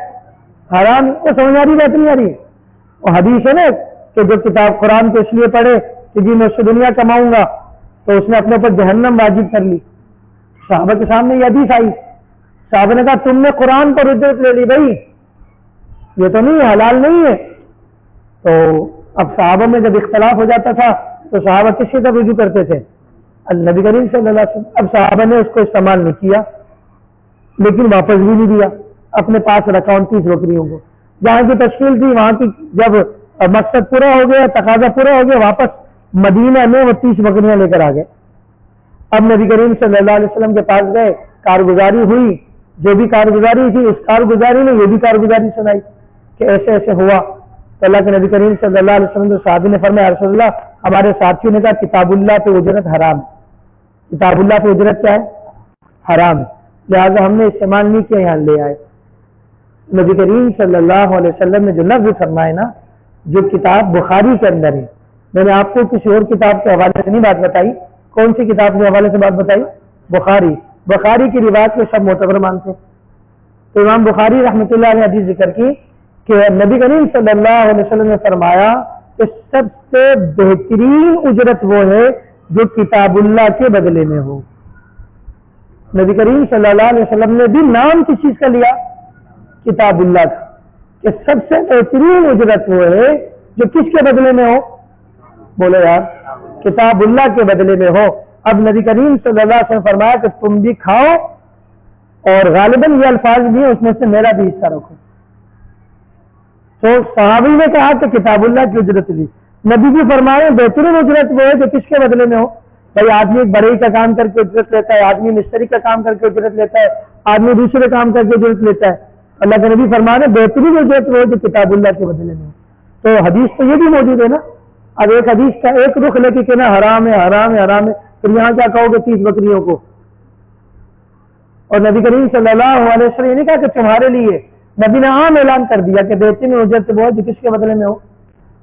S1: حرام۔ وہ سمجھ آ رہی بات نہیں آ رہی ہے؟ وہ حدیث ہے نا کہ جو کتاب قرآن کو اس لیے پڑھے کہ جی میں اس سے دنیا کماؤں گا، تو اس نے اپنے اوپر جہنم واجب کر لی۔ صحابہ کے سامنے یہ حدیث آئی، صحابہ نے کہا تم نے قرآن پر اجرت لے لی، بھائی یہ تو نہیں، حلال نہیں ہے۔ تو اب صحابہ میں جب اختلاف ہو جاتا تھا تو صحابہ کس کی طرف رجوع کرتے تھے؟ نبی کریم صلی اللہ علیہ وسلم۔ اب صحابہ نے اس کو استعمال نہیں کیا، لیکن واپس بھی نہیں دیا، اپنے پاس رکھا 29 بکریوں کو۔ جہاں کی تشکیل تھی وہاں کی جب مقصد پورا ہو گیا، تقاضا پورا ہو گیا، واپس مدینہ میں وہ 30 بکریاں لے کر آ گئے۔ اب نبی کریم صلی اللہ علیہ وسلم کے پاس گئے، کارگزاری ہوئی، جو بھی کارگزاری تھی اس کارگزاری نے یہ بھی کارگزاری سنائی کہ ایسے ایسے ہوا۔ تو اللہ کے نبی کریم صلی اللہ علیہ وسلم صحابی نے فرمایا رسول اللہ، ہمارے ساتھیوں نے کہا کتاب اللہ پہ اجرت حرام ہے۔ کتاب اللہ پہ اجرت کیا ہے؟ حرام ہے، لہٰذا ہم نے استعمال نہیں کیا، یہاں لے آئے۔ نبی کریم صلی اللہ علیہ وسلم نے جو لفظ فرمائے نا، جو کتاب بخاری کے اندر ہے، میں نے آپ کو کسی اور کتاب کے حوالے سے نہیں بات بتائی۔ کون سی کتاب کے حوالے سے بات بتائی؟ بخاری۔ بخاری کی روایت میں سب معتبر مانتے ہیں۔ تو امام بخاری رحمۃ اللہ علیہ حدیث ذکر کی کہ نبی کریم صلی اللہ علیہ وسلم نے فرمایا کہ سب سے بہترین اجرت وہ ہے جو کتاب اللہ کے بدلے میں ہو۔ نبی کریم صلی اللہ علیہ وسلم نے بھی نام کس چیز کا لیا؟ کتاب اللہ کا، کہ سب سے بہترین اجرت وہ ہے جو کس کے بدلے میں ہو؟ بولو یار، کتاب اللہ کے بدلے میں ہو۔ اب نبی کریم صلی اللہ علیہ وسلم فرمایا کہ تم بھی کھاؤ، اور غالباً یہ الفاظ بھی ہیں اس میں سے میرا بھی حصہ رکھو۔ تو صحابی نے کہا کہ کتاب اللہ کی اجرت لی، نبی بھی فرمائے بہترین اجرت وہ ہے جو کس کے بدلے میں ہو۔ بھائی آدمی ایک بڑھئی کا کام کر کے اجرت لیتا ہے، آدمی مستری کا کام کر کے اجرت لیتا ہے، آدمی دوسرے کام کر کے اجرت لیتا ہے۔ اللہ کے نبی فرمانے بہترین اجرت وہ ہے جو کتاب اللہ کے بدلے میں ہو۔ تو حدیث تو یہ بھی موجود ہے نا۔ اب ایک حدیث کا ایک رخ لے کے کہنا حرام ہے حرام ہے حرام ہے، پھر یہاں کیا کہو گے 30 بکریوں کو؟ اور نبی کریم صلی اللہ علیہ وسلم نے کہا کہ تمہارے لیے، نبی نے عام اعلان کر دیا کہ بہترین اجرت وہ ہے جو کس کے بدلے میں ہو۔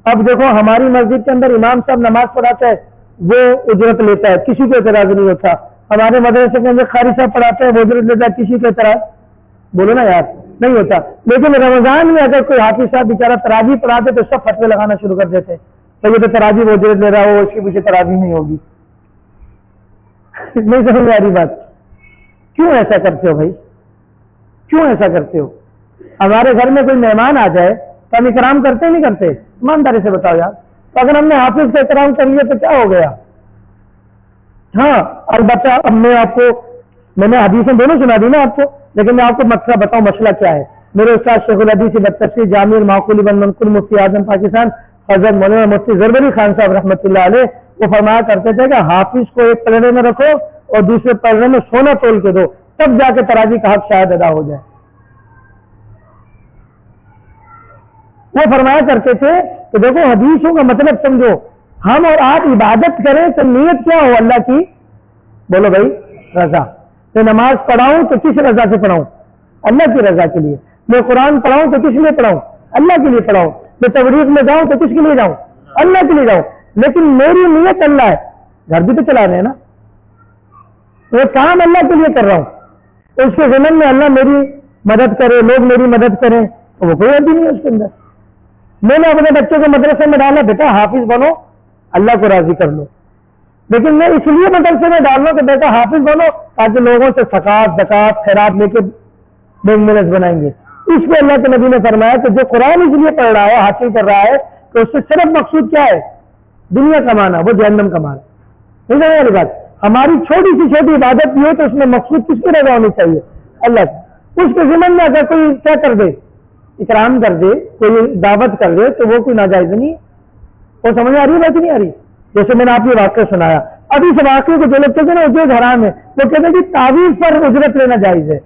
S1: اب دیکھو ہماری مسجد کے اندر امام صاحب نماز پڑھاتا ہے، وہ اجرت لیتا ہے، کسی کو اعتراض نہیں ہوتا۔ ہمارے مدرسے کے اندر قاری صاحب پڑھاتے ہیں، وہ اجرت لیتا ہے، کسی کو اعتراض بولو نا یار نہیں ہوتا۔ لیکن رمضان میں اگر کوئی حافظ صاحب بیچارہ تراویح پڑھاتے تو سب فتوے لگانا شروع کر دیتے کہ یہ تو تراویح وہ اجرت لے رہا ہو، اس کے پیچھے تراویح نہیں ہوگی۔ نہیں سمجھ آ رہی بات؟ کیوں ایسا کرتے ہو بھائی؟ کیوں ایسا کرتے ہو؟ ہمارے گھر میں کوئی مہمان آ جائے تو ہم اکرام کرتے نہیں کرتے؟ ایمانداری سے بتاؤ یار۔ تو اگر ہم نے حافظ کا اکرام کر لیا تو کیا ہو گیا؟ ہاں البتہ اب میں نے حدیثیں دونوں سنا دی نا آپ کو، لیکن میں آپ کو مسئلہ بتاؤں مسئلہ کیا ہے۔ میرے استاد شیخ الحدیث بتفسیر جامع المعقول ابن منقول مفتی اعظم پاکستان حضرت مولانا مفتی زربری خان صاحب رحمۃ اللہ علیہ وہ فرمایا کرتے تھے کہ حافظ کو ایک پلڑے میں رکھو اور دوسرے پلڑے میں سونا تول کے دو، تب جا کے تراویح کا حق شاید ادا ہو جائے۔ وہ فرمایا کرتے تھے کہ دیکھو حدیثوں کا مطلب سمجھو، ہم اور آپ عبادت کریں تو نیت کیا ہو؟ اللہ کی، بولو بھائی، رضا۔ میں نماز پڑھاؤں تو کس رضا سے پڑھاؤں؟ اللہ کی رضا کے لیے۔ میں قرآن پڑھاؤں تو کس لیے پڑھاؤں؟ اللہ کے لیے پڑھاؤں۔ میں تبلیغ میں جاؤں تو کس کے لیے جاؤں؟ اللہ کے لیے جاؤں۔ لیکن میری نیت اللہ ہے، گھر بھی تو چلا رہے ہیں نا، وہ کام اللہ کے لیے کر رہا ہوں، اس کے ضمن میں اللہ میری مدد کرے، لوگ میری مدد کریں، تو وہ کوئی عربی نہیں ہے اس کے اندر۔ میں نے اپنے بچے کو مدرسے میں ڈالا، بیٹا حافظ بنو، اللہ کو راضی کر لو، لیکن میں اس لیے مدرسے میں ڈال رہا ہوں کہ بیٹا حافظ بنو تاکہ لوگوں سے زکات خیرات لے کے بینک بیلنس بنائیں گے، اس پہ اللہ کے نبی نے فرمایا کہ جو قرآن اس لیے پڑھ رہا ہے، حاصل کر رہا ہے، تو اس سے صرف مقصود کیا ہے؟ دنیا کمانا، وہ جہنم کمانا. ٹھیک ہے والی بات. ہماری چھوٹی سی چھوٹی عبادت بھی ہو تو اس میں مقصود کس کی رضا ہونی چاہیے؟ اللہ کی. اس کے ذمن میں اگر کوئی کیا کر دے، اکرام کر دے، کوئی دعوت کر دے، تو وہ کوئی ناجائز نہیں ہے. وہ سمجھ آ رہی ہے بات نہیں آ رہی؟ جیسے میں نے آپ یہ واقعہ سنایا، اب اس واقعے کو جو لوگ کہتے ہیں نا اجرت حرام ہے، وہ کہتے ہیں کہ تعویذ پر اجرت لینا جائز ہے،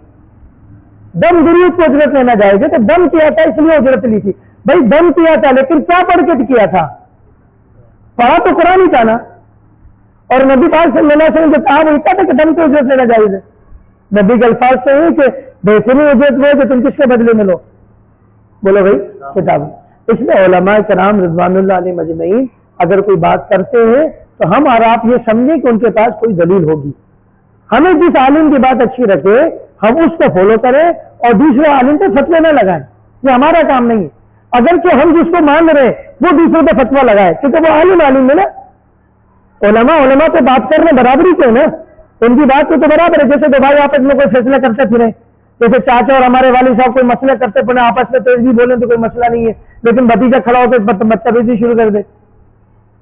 S1: دم گریت کو اجرت لینا جائز ہے. تو دم کیا تھا اس لیے اجرت لی تھی. بھائی دم کیا تھا لیکن کیا پڑھ کے کیا تھا؟ پڑھا تو قرآن ہی تھا نا. اور نبی پاک صلی اللہ علیہ وسلم جو کہا وہ اتنا تھا کہ دم کو اجرت لینا جائز ہے. نبی کے الفاظ سے ہے کہ بہترین اجرت وہ کہ تم کس کے بدلے میں لو؟ بولو بھائی کتاب. اس لیے علماء کرام رضوان اللہ علیہ مجمعین اگر کوئی بات کرتے ہیں تو ہم اور آپ یہ سمجھیں کہ ان کے پاس کوئی دلیل ہوگی. ہمیں جس عالم کی بات اچھی رکھے ہم اس کو فالو کریں اور دوسرے عالم پہ فتوے نہ لگائیں. یہ ہمارا کام نہیں ہے. اگر کہ ہم جس کو مان رہے وہ دوسرے پہ فتوا لگائے کیونکہ وہ عالم ہے نا. علماء پہ بات کرنے برابری کو نا، ان کی بات تو برابر ہے. جیسے دو بھائی آپس میں کوئی فیصلہ کرتے پھریں، جیسے چاچا اور ہمارے والد صاحب کوئی مسئلہ کرتے پھریں آپس میں تیز بھی بولیں تو کوئی مسئلہ نہیں ہے، لیکن بھتیجا کھڑا ہو کے بدتمیزی شروع کر دے.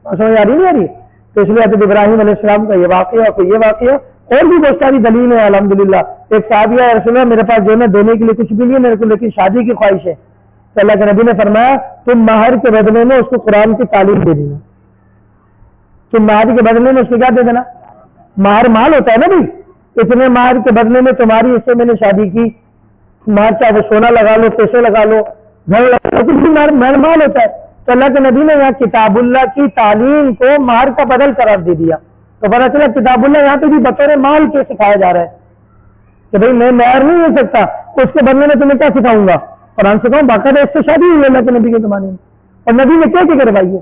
S1: سمجھ آ رہی نہیں آ رہی؟ تو اس لیے حضرت ابراہیم علیہ السلام کا یہ واقعہ اور یہ واقعہ اور بھی بہت ساری دلیل ہے الحمدللہ. ایک صحابیہ رسول اللہ میرے پاس جو ہے دینے کے لیے کچھ بھی نہیں ہے میرے کو، لیکن شادی کی خواہش ہے. تو اللہ کے نبی نے فرمایا تم مہر کے بدلے میں اس کو قرآن کی تعلیم دے دینا. تم مہر کے بدلے میں اس کو کیا دے دینا؟ مہر مال ہوتا ہے نا بھائی. اتنے مہر کے بدلے میں تمہاری اس سے میں نے شادی کی. مہر چاہے وہ سونا لگا لو، پیسے لگا لو، گھر لگا لو، کچھ بھی مہر مال ہوتا ہے. تو اللہ کے نبی نے یہاں کتاب اللہ کی تعلیم کو مہر کا بدل قرار دے دیا. تو پتا چلا کتاب اللہ یہاں پہ بھی بطور مال کے سکھایا جا رہا ہے کہ بھائی میں مہر نہیں ہو سکتا تو اس کے بدلے میں تمہیں کیا سکھاؤں گا؟ قرآن سکھاؤں. باقاعدہ اس سے شادی ہوئی اللہ کے نبی کے زمانے میں اور نبی نے کیا کروائی ہے.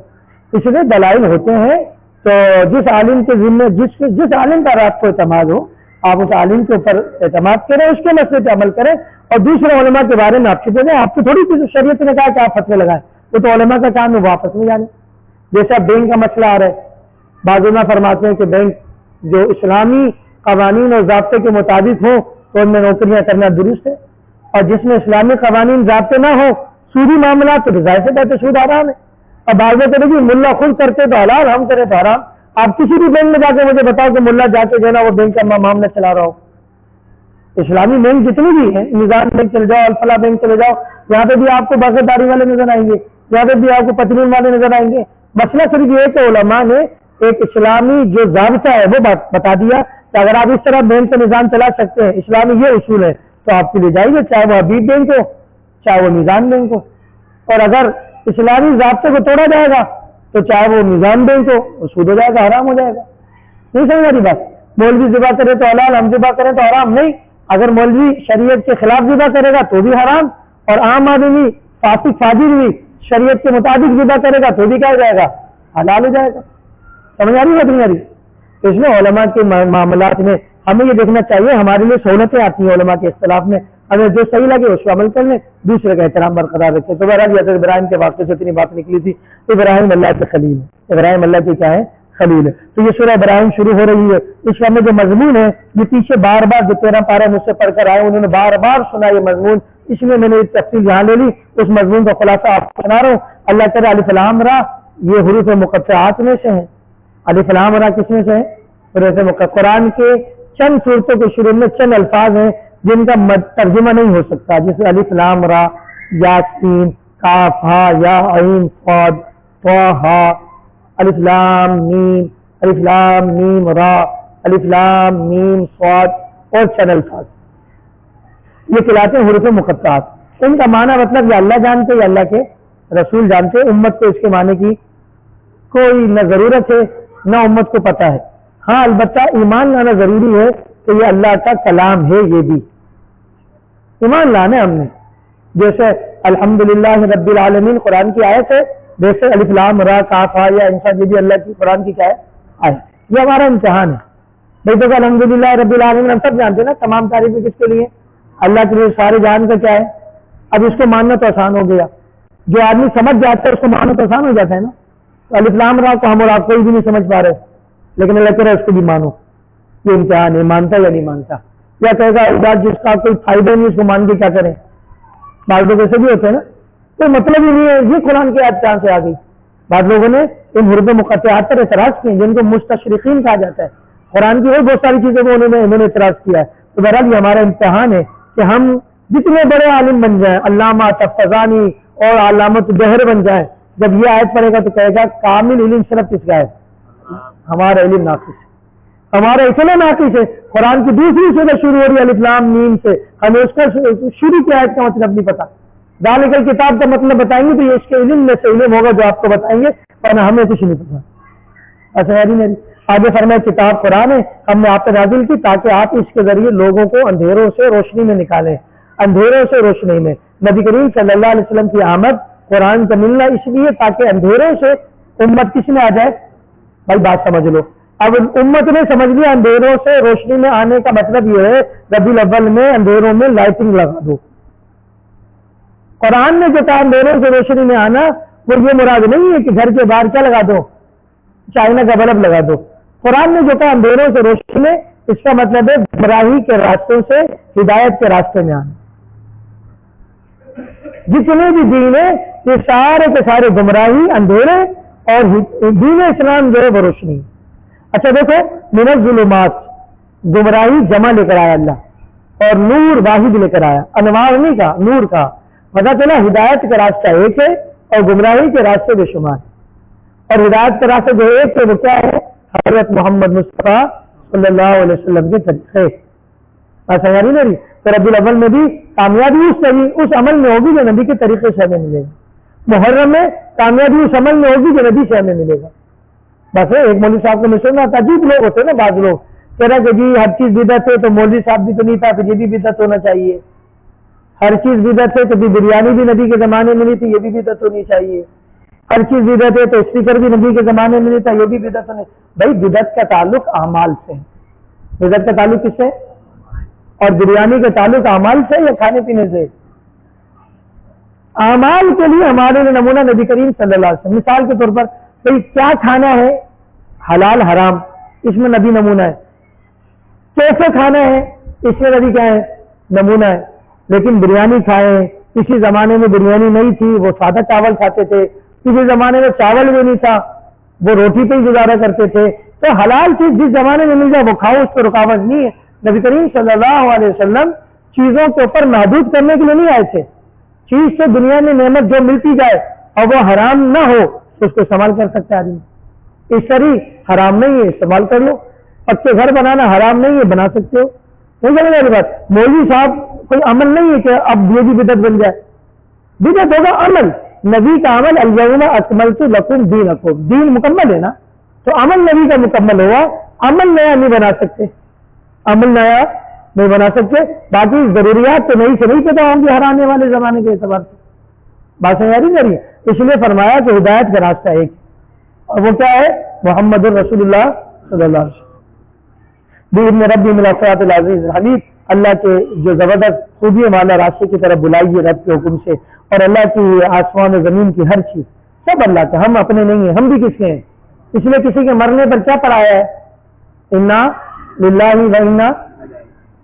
S1: اس لیے دلائل ہوتے ہیں. تو جس عالم کے ذمے جس عالم پر آپ کو اعتماد ہو آپ اس عالم کے اوپر اعتماد کریں، اس کے مسئلے پہ عمل کریں اور دوسرے علماء کے بارے میں آپ چھپے جائیں. آپ کو تھوڑی سی شریعت نے کہا کہ آپ فتوے لگائیں، وہ تو علماء کا کام ہے وہ آپس میں جانے. جیسا بینک کا مسئلہ آ رہا ہے، بعض علماء فرماتے ہیں کہ بینک جو اسلامی قوانین اور ضابطے کے مطابق ہوں تو ان میں نوکریاں کرنا درست ہے، اور جس میں اسلامی قوانین ضابطے نہ ہو سودی معاملات تو ظاہر سے کہتے سود حرام ہے. اور بعض کرے گی ملا خود کرتے تو حلال، ہم کرے تو حرام. آپ کسی بھی بینک میں جا کے مجھے بتاؤ کہ ملا جا کے جو ہے نا وہ بینک کا معاملہ چلا رہا ہو. اسلامی بینک جتنی بھی ہیں، نظام بینک چلے جاؤ، الفلاح بینک چلے جاؤ، یہاں پہ بھی آپ کو باغ داری والے نظر آئیں گے، یہاں پہ بھی آپ کو پتلون والے نظر آئیں گے. مسئلہ صرف یہ ہے کہ علماء نے ایک اسلامی جو ضابطہ ہے وہ بتا دیا کہ اگر آپ اس طرح بینک کا نظام چلا سکتے ہیں، اسلامی یہ اصول ہے تو آپ کے لیے جائیے، چاہے وہ حبیب بینک ہو چاہے وہ نظام بینک ہو. اور اگر اسلامی ضابطے کو توڑا جائے گا تو چاہے وہ نظام بینک ہو سود ہو جائے گا، حرام ہو جائے گا. نہیں سمجھ رہی بات؟ مولوی ذبح کرے تو حلال، ہم ذبح کریں تو حرام نہیں. اگر مولوی شریعت کے خلاف ذبح کرے گا تو بھی حرام، اور عام آدمی فاسق فاجر بھی شریعت کے مطابق ذبح کرے گا تو بھی کیا جائے گا؟ حلال ہو جائے گا. سمجھ آ رہی ہے نہیں آ رہی؟ اس میں علماء کے معاملات میں ہمیں یہ دیکھنا چاہیے ہمارے لیے سہولتیں آتی ہیں علماء کے اختلاف میں، اگر جو صحیح لگے اس کو عمل کر لیں، دوسرے کا احترام برقرار رکھیں. تو بہرحال حضرت ابراہیم کے واقعے سے اتنی بات نکلی تھی. ابراہیم اللہ کے خلیل ہے، ابراہیم اللہ کے کیا ہے؟ خلیل ہے. تو یہ سورہ ابراہیم شروع ہو رہی ہے. اس میں جو مضمون ہے یہ پیچھے بار بار جو 13 پارے مجھ سے پڑھ کر آئے انہوں نے بار بار سنا یہ مضمون، اس لیے میں نے تفصیل یہاں لے لی. اس مضمون کا خلاصہ آپ کو سنا رہا ہوں. اللہ تعالیٰ الف لام را یہ حروف مقطعات میں سے ہیں. الف لام را کس میں سے ہے؟ حروف مقطعات. قرآن کے چند صورتوں کے شروع میں چند الفاظ ہیں جن کا ترجمہ نہیں ہو سکتا، جیسے الف لام را، یاسین، کاف ہا یا عین صاد طہ، الف لام میم را، الف لام میم صاد اور چند الفاظ یہ کہلاتے ہیں حروف مقطعات. ان کا معنی مطلب یا اللہ جانتے یا اللہ کے رسول جانتے، امت کو اس کے معنی کی کوئی نہ ضرورت ہے نہ امت کو پتہ ہے. ہاں البتہ ایمان لانا ضروری ہے کہ یہ اللہ کا کلام ہے. یہ بھی ایمان لانا ہم نے، جیسے الحمدللہ رب العالمین قرآن کی آیت ہے، ویسے الف لام را کاف ہا یا انسان یہ بھی اللہ کی قرآن کی کیا ہے؟ آیت. یہ ہمارا امتحان ہے. بھائی تو الحمدللہ رب العالمین ہم سب جانتے ہیں نا، تمام تعریفیں کس کے لیے؟ اللہ کے لیے. سارے جان کا کیا ہے؟ اب اس کو ماننا تو آسان ہو گیا. جو آدمی سمجھ جاتا ہے اس کو ماننا تو آسان ہو جاتا ہے نا. تو الف لام را کو ہم اور آپ کوئی بھی نہیں سمجھ پا رہے، لیکن اللہ کہہ رہا ہے اس کو بھی مانو. یہ امتحان ہے، مانتا یا نہیں مانتا. یا کہے گا بات جس کا کوئی فائدہ نہیں اس کو مان کے کیا کریں؟ بعض لوگ ایسے بھی ہوتے ہیں نا، کوئی مطلب ہی نہیں ہے یہ قرآن کی آیت کہاں سے آ گئی. بعض لوگوں نے ان حروف مقطعات پر اعتراض کیے جن کو مستشرقین کہا جاتا ہے. قرآن کی اور بہت ساری چیزوں کو انہوں نے اعتراض کیا ہے. تو بہرحال یہ ہمارا امتحان ہے کہ ہم جتنے بڑے عالم بن جائیں، علامہ تفتزانی اور علامت دہر بن جائیں، جب یہ آیت پڑھے گا تو کہے گا کامل علم صرف کس کا ہے؟ ہمارا علم ناقص ہے، ہمارا اتنا ناقص ہے. قرآن کی دوسری سورہ شروع ہو رہی ہے الف لام میم سے، ہمیں اس کا شروع کی آیت کا مطلب نہیں پتا. ذالک الکتاب کا مطلب بتائیں گے تو یہ اس کے علم میں سے علم ہوگا جو آپ کو بتائیں گے، ورنہ ہمیں کچھ نہیں پتا. ایسا ہے نہیں. آگے فرمائے کتاب قرآن ہے، ہم نے آپ پر نازل کی تاکہ آپ اس کے ذریعے لوگوں کو اندھیروں سے روشنی میں نکالیں. اندھیروں سے روشنی میں نبی کریم صلی اللہ علیہ وسلم کی آمد، قرآن کا ملنا اس لیے تاکہ اندھیروں سے امت کس میں آ جائے. بھائی بات سمجھ لو. اب امت نے سمجھ لیا اندھیروں سے روشنی میں آنے کا مطلب یہ ہے ربیع الاول میں اندھیروں میں لائٹنگ لگا دو. قرآن نے جو کہا اندھیروں سے روشنی میں آنا، وہ یہ مراد نہیں ہے کہ گھر کے باہر کیا لگا دو، چائنا کا بلب لگا دو. قرآن نے جو کہا اندھیروں سے روشنی میں، اس کا مطلب ہے گمراہی کے راستوں سے ہدایت کے راستے میں آنا. جتنے بھی دین ہیں یہ سارے کے سارے گمراہی اندھیرے، اور دین اسلام جو ہے وہ روشنی. اچھا دیکھو، من الظلمات گمراہی جمع لے کر آیا اللہ، اور نور واحد لے کر آیا، انوار نہیں کا، نور کا. پتا چلا ہدایت کا راستہ ایک ہے اور گمراہی کے راستے بے شمار. اور ہدایت کا راستہ جو ایک ہے وہ کیا ہے؟ حضرت محمد مصطفیٰ صلی اللہ علیہ وسلم کے طریقے. ایسا نہیں. تو ربیع الاول میں بھی کامیابی اس عمل میں ہوگی جو نبی کے طریقے سے ہمیں ملے گا. محرم میں کامیابی اس عمل میں ہوگی جو نبی سے ہمیں ملے گا. بس ایک مولوی صاحب کو میں سننا تھا، عجیب لوگ ہوتے ہیں نا بعض لوگ، کہہ رہا کہ جی ہر چیز بدعت ہے تو مولوی صاحب بھی تو نہیں تھا تو یہ بھی بدعت ہونا چاہیے. ہر چیز بدعت ہے تو بریانی بھی نبی کے زمانے میں نہیں تھی، یہ بھی بدعت ہونی چاہیے. ہر چیز بدعت ہے تو اسپیکر بھی نبی کے زمانے میں نہیں تھا، یہ بھی بدعت ہونی. بھائی بدعت کا تعلق اعمال سے، بدعت کا تعلق کس سے؟ اور بریانی کا تعلق اعمال سے یا کھانے پینے سے؟ اعمال کے لیے ہمارے نمونہ نبی کریم صلی اللہ علیہ وسلم. مثال کے طور پر بھائی کیا کھانا ہے، حلال حرام، اس میں نبی نمونہ ہے. کیسے کھانا ہے، اس میں نبی کیا ہے؟ نمونہ ہے. لیکن بریانی کھائیں، کسی زمانے میں بریانی نہیں تھی، وہ سادہ چاول کھاتے تھے. کسی زمانے میں چاول بھی نہیں تھا، وہ روٹی پہ ہی گزارا کرتے تھے. تو حلال چیز جس زمانے میں مل جائے وہ کھاؤ، اس پہ رکاوٹ نہیں ہے. نبی کریم صلی اللہ علیہ وسلم چیزوں کے اوپر محدود کرنے کے لیے نہیں آئے تھے. چیز سے دنیا میں نعمت جو ملتی جائے اور وہ حرام نہ ہو تو اس کو استعمال کر سکتا ہے آدمی. اس طرح حرام نہیں ہے، استعمال کر لو. پکے گھر بنانا حرام نہیں ہے، بنا سکتے ہو. نہیں سمجھ والی بات. مولوی صاحب کوئی عمل نہیں ہے کہ اب یہ بھی بدعت بن جائے. بدعت ہوگا عمل. نبی کا عمل الیوم اکملت لکم دینکم، دین مکمل ہے نا، تو عمل نبی کا مکمل ہوا. عمل نیا نہیں بنا سکتے، عمل نیا نہیں بنا سکتے. باقی ضروریات تو نئی سے نہیں پیدا ہوں گی ہر آنے والے زمانے کے اعتبار سے. بات سمجھ رہی ہے. اس لیے فرمایا کہ ہدایت کا راستہ ایک، اور وہ کیا ہے؟ محمد رسول اللہ صلی اللہ علیہ وسلم. بِإِذْنِ رَبِّهِمْ إِلَىٰ صِرَاطِ الْعَزِيزِ الْحَمِيدِ. اللہ کے جو زبردست خوبی والا راستے کی طرف بلائیے رب کے حکم سے. اور اللہ کی آسمان و زمین کی ہر چیز سب اللہ کا، ہم اپنے نہیں ہیں. ہم بھی کس کے ہیں؟ اس لیے کسی کے مرنے پر کیا پڑھایا ہے؟ انا للہ و انا.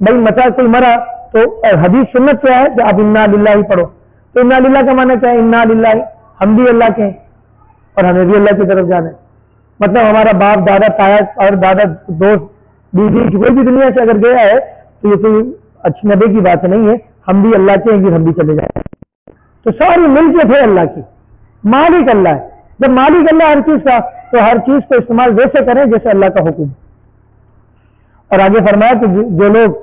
S1: بھائی مچا کوئی مرا تو حدیث سنت کیا ہے کہ اب انا للہ پڑھو. تو انا للہ کا معنی کیا ہے؟ انا للہ، ہم بھی اللہ کے ہیں اور ہمیں بھی اللہ کی طرف جانا ہے. مطلب ہمارا باپ دادا تایا اور دادا دوست بیوی کوئی بھی دنیا سے اگر گیا ہے تو یہ کوئی اجنبی کی بات نہیں ہے. ہم بھی اللہ کے ہیں کہ ہم بھی چلے جائیں. تو ساری ملکیت ہے اللہ کی، مالک اللہ ہے. جب مالک اللہ ہر چیز کا، تو ہر چیز کو استعمال ویسے کریں جیسے اللہ کا حکم. اور آگے فرمایا کہ جو لوگ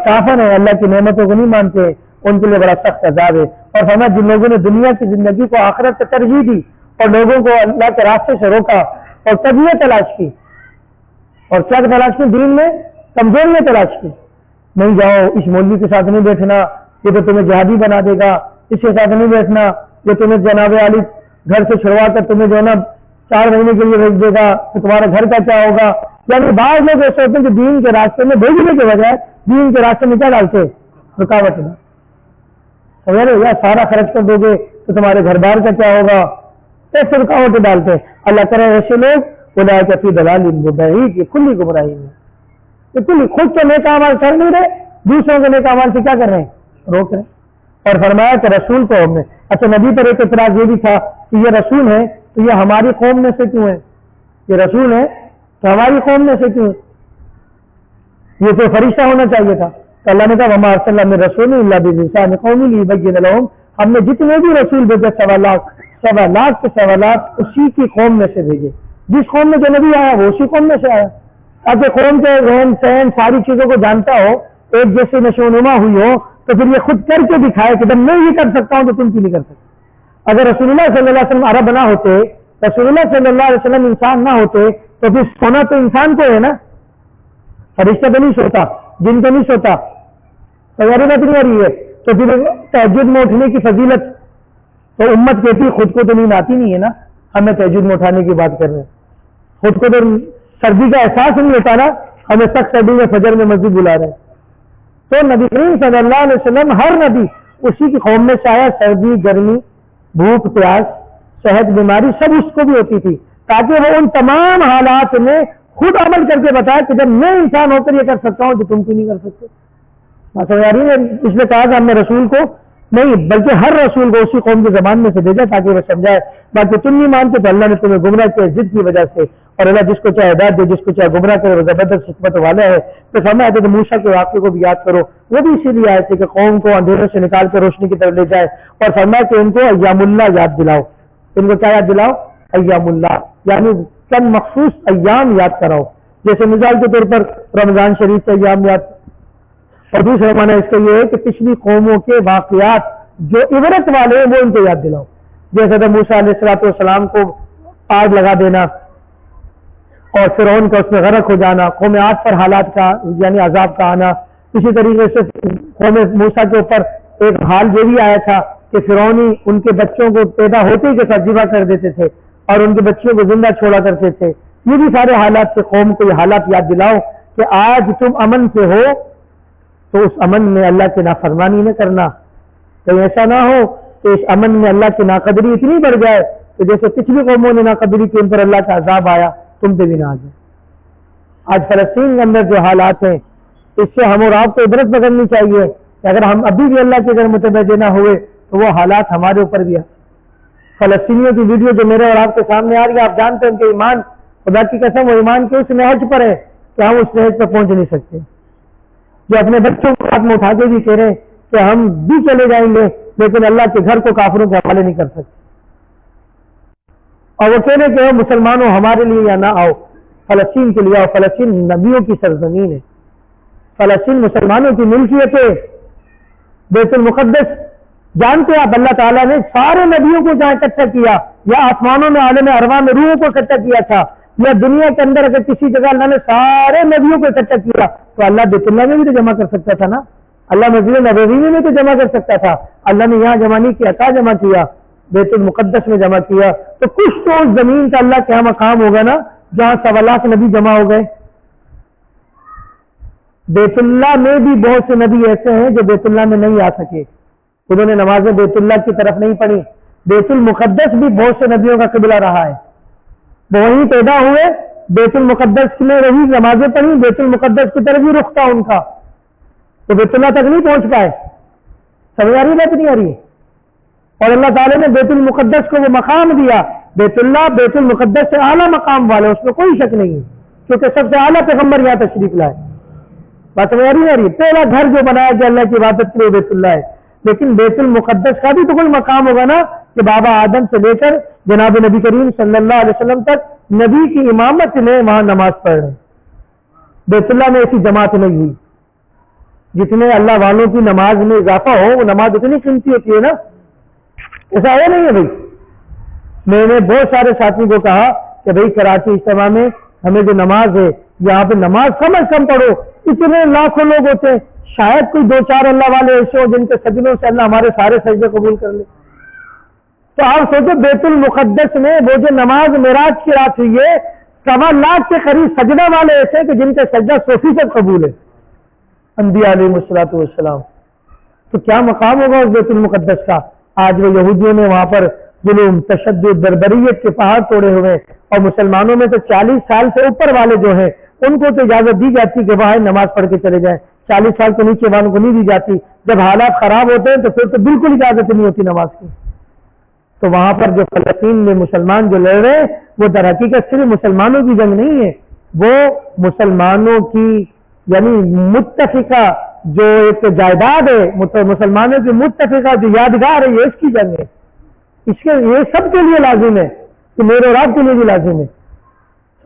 S1: کافر ہیں، اللہ کی نعمتوں کو نہیں مانتے، ان کے لیے بڑا سخت عذاب ہے. اور فرمایا جن لوگوں نے دنیا کی زندگی کو آخرت سے ترجیح دی اور لوگوں کو اللہ کے راستے سے روکا اور طبیعت تلاش کی، اور کیا تلاش کی؟ دین میں کمزوریاں تلاش کی. نہیں جاؤ، اس مولوی کے ساتھ نہیں بیٹھنا، یہ تو تمہیں جہادی بنا دے گا. اس کے ساتھ نہیں بیٹھنا، یہ تمہیں جناب عالی گھر سے چھڑوا کر تمہیں جو ہے نا 4 مہینے کے لیے بھیج دے گا، تو تمہارا گھر کا کیا ہوگا. یعنی بعض لوگ ایسے ہوتے ہیں کہ دین کے راستے میں بھیجنے کے بجائے دین کے راستے میں کیا ڈالتے؟ رکاوٹ. یا سارا خرچ کر دو گے تو تمہارے گھر بار کا کیا ہوگا، ایسے رکاوٹیں ڈالتے. اللہ کرے ایسے لوگ اولئک فی ضلال بعید، یہ کھلی گمراہی میں. یہ کھلی خود کے نیک اعمال کر نہیں رہے، دوسروں کے نیک اعمال سے کیا کر رہے ہیں؟ روک رہے ہیں. اور فرمایا کہ رسول تو ہم نے. اچھا نبی پر ایک اعتراض یہ بھی تھا کہ یہ رسول ہے تو یہ ہماری قوم میں سے کیوں ہے؟ یہ رسول ہے تو ہماری قوم میں سے کیوں ہے؟ یہ تو فرشتہ ہونا چاہیے تھا. تو اللہ نے کہا وما ارسلنا من رسول الا بلسان قومه ليبين لهم. ہم نے جتنے بھی رسول بھیجے 1.25 لاکھ کے 1.25 لاکھ اسی کی قوم میں سے بھیجے. جس قوم میں جو نبی آیا وہ اسی قوم میں سے آیا تاکہ قوم کے رہن سہن ساری چیزوں کو جانتا ہو, ایک جیسے نشو و نما ہوئی ہو, تو پھر یہ خود کر کے دکھائے کہ جب میں یہ کر سکتا ہوں تو تم کیوں نہیں کر سکتے. اگر رسول اللہ صلی اللہ علیہ وسلم عرب نہ ہوتے, رسول اللہ صلی اللہ علیہ وسلم انسان نہ ہوتے, تو پھر سونا تو انسان کو ہے نا, فرشتہ تو نہیں سوتا, جن کو نہیں سوتا. سواری بات نہیں آ رہی ہے. تو پھر تہجد میں اٹھنے کی فضیلت تو امت کہتی خود کو تو نیند آتی نہیں ہے نا, ہمیں تہجد میں اٹھانے کی بات کر رہے ہیں. خود کو تو سردی کا احساس نہیں ہوتا نا, ہمیں سخت سردی میں فجر میں مسجد بلا رہے ہیں. تو نبی کریم صلی اللہ علیہ وسلم ہر نبی اسی کی قوم میں سے آیا. سردی گرمی بھوک پیاس صحت بیماری سب اس کو بھی ہوتی تھی, تاکہ وہ ان تمام حالات میں خود عمل کر کے بتائے کہ جب میں انسان ہو کر یہ کر سکتا ہوں تو تم کیوں نہیں کر سکتے. اس نے کہا کہ ہم نے رسول کو نہیں بلکہ ہر رسول کو اسی قوم کے زبان میں سے بھیجا تاکہ وہ سمجھائے. باقی تم نہیں مانتے تو اللہ نے تمہیں گمراہ کیا ضد کی وجہ سے, اور اللہ جس کو چاہے ہدایت دے جس کو چاہے گمراہ کرے وہ زبردست حکمت والا ہے. تو فرمایا تھا کہ موسیٰ کے واقعے کو بھی یاد کرو, وہ بھی اسی لیے آئے تھے کہ قوم کو اندھیروں سے نکال کر روشنی کی طرف لے جائے. اور فرمایا کہ ان کو ایام اللہ یاد دلاؤ. ان کو کیا یاد دلاؤ؟ ایام اللہ, یعنی چند مخصوص ایام یاد کراؤ. جیسے مثال کے طور پر رمضان شریف کے ایام یاد. اور دوسرا معنی اس کا یہ ہے کہ پچھلی قوموں کے واقعات جو عبرت والے ہیں وہ ان کو یاد دلاؤ. جیسے کہ موسیٰ علیہ السلام کو آگ لگا دینا اور فرعون کا اس میں غرق ہو جانا, قوم عاد پر حالات کا یعنی عذاب کا آنا. اسی طریقے سے قوم موسیٰ کے اوپر ایک حال یہ بھی آیا تھا کہ فرعونی ان کے بچوں کو پیدا ہوتے ہی کے ساتھ ذبح کر دیتے تھے اور ان کے بچوں کو زندہ چھوڑا کرتے تھے. یہ بھی سارے حالات سے قوم کو یہ حالات یاد دلاؤ کہ آج تم امن سے ہو تو اس امن میں اللہ کی نافرمانی نہ کرنا. کہیں ایسا نہ ہو کہ اس امن میں اللہ کی ناقدری اتنی بڑھ جائے کہ جیسے پچھلی قوموں نے ناقدری کی ان پر اللہ کا عذاب آیا, تم پہ بھی نہ آ جائے. آج فلسطین کے اندر جو حالات ہیں اس سے ہم اور آپ کو عبرت پکڑنی چاہیے کہ اگر ہم ابھی بھی اللہ کے گھر متوجہ نہ ہوئے تو وہ حالات ہمارے اوپر بھی ہیں. فلسطینیوں کی ویڈیو جو میرے اور آپ کے سامنے آ رہی ہے, آپ جانتے ہیں ان کے ایمان خدا کی قسم وہ ایمان کے اس نہج پر ہے کہ ہم اس نہج پر پہنچ نہیں سکتے. جو اپنے بچوں کو ہاتھ میں اٹھا کے بھی کہہ رہے ہیں کہ ہم بھی چلے جائیں گے لیکن اللہ کے گھر کو کافروں کے حوالے نہیں کر سکتے. اور وہ کہہ رہے کہ مسلمانوں ہمارے لیے یا نہ آؤ, فلسطین کے لیے آؤ. فلسطین نبیوں کی سرزمین ہے, فلسطین مسلمانوں کی ملکیت ہے. بیت المقدس جانتے آپ اللہ تعالیٰ نے سارے نبیوں کو جہاں اکٹھا کیا, یا آسمانوں میں عالم ارواح میں روحوں کو اکٹھا کیا تھا, یا دنیا کے اندر اگر کسی جگہ اللہ نے سارے نبیوں کو اکٹھا کیا تو اللہ بیت اللہ میں بھی تو جمع کر سکتا تھا نا. اللہ مسجد نبوی میں تو جمع کر سکتا تھا. اللہ نے یہاں جمع نہیں کیا, کہاں جمع کیا؟ بیت المقدس میں جمع کیا. تو کچھ تو اس زمین کا اللہ کیا مقام ہوگا نا جہاں 1.25 لاکھ نبی جمع ہو گئے. بیت اللہ میں بھی بہت سے نبی ایسے ہیں جو بیت اللہ میں نہیں آ سکے, انہوں نے نمازیں بیت اللہ کی طرف نہیں پڑھی. بیت المقدس بھی بہت سے نبیوں کا قبلہ رہا ہے, وہ وہیں پیدا ہوئے, بیت المقدس میں رہی, نمازیں پڑھی, بیت المقدس کی طرف ہی رخ تھا ان کا, تو بیت اللہ تک نہیں پہنچ پائے. سمجھ آ رہی بات نہیں آ رہی ہے؟ اور اللہ تعالیٰ نے بیت المقدس کو وہ مقام دیا. بیت اللہ بیت المقدس سے اعلیٰ مقام والے, اس میں کوئی شک نہیں ہے, کیونکہ سب سے اعلیٰ پیغمبر یہاں تشریف لائے. بات سمجھ آ رہی ہے؟ پہلا گھر جو بنایا گیا اللہ کی عبادت کے لیے بیت اللہ ہے. لیکن بیت المقدس کا بھی تو کوئی مقام ہوگا نا کہ بابا آدم سے لے کر جناب نبی کریم صلی اللہ علیہ وسلم تک نبی کی امامت میں وہاں نماز پڑھ رہے ہیں. بیت اللہ میں ایسی جماعت نہیں ہوئی. جتنے اللہ والوں کی نماز میں اضافہ ہو وہ نماز اتنی قیمتی ہوتی ہے نا, ایسا ہے نہیں ہے بھائی. میں نے بہت سارے ساتھی کو کہا کہ بھائی کراچی اجتماع میں ہمیں جو نماز ہے یہاں پہ نماز کم از کم پڑھو. اتنے لاکھوں لوگ ہوتے ہیں, شاید کوئی 2-4 اللہ والے ایسے ہو جن کے سجدوں سے اللہ ہمارے سارے سجدے قبول کر لے. تو آپ سوچو بیت المقدس میں وہ جو نماز معراج کی رات ہوئی ہے 1.25 لاکھ کے قریب سجدہ والے ایسے کہ جن کے سجدہ 100% قبول ہے, انبیاء علیہ الصلوۃ والسلام. تو کیا مقام ہوگا اس بیت المقدس کا؟ آج وہ یہودیوں نے وہاں پر ظلم تشدد بربریت کے پہاڑ توڑے ہوئے, اور مسلمانوں میں تو 40 سال سے اوپر والے جو ہیں ان کو تو اجازت دی جاتی کہ وہاں نماز پڑھ کے چلے جائیں. 40 سال کے نیچے والوں کو نہیں دی جاتی. جب حالات خراب ہوتے ہیں تو پھر تو بالکل اجازت نہیں ہوتی نماز کی. تو وہاں پر جو فلسطین میں مسلمان جو لڑ رہے ہیں وہ در حقیقت صرف مسلمانوں کی جنگ نہیں ہے، وہ مسلمانوں کی یعنی متفقہ جو ایک جائیداد ہے، مسلمانوں کی متفقہ جو یادگار ہے، یہ اس کی جنگ ہے. اس کے یہ سب کے لیے لازم ہے کہ میرے اور آپ کے لیے بھی لازم ہے.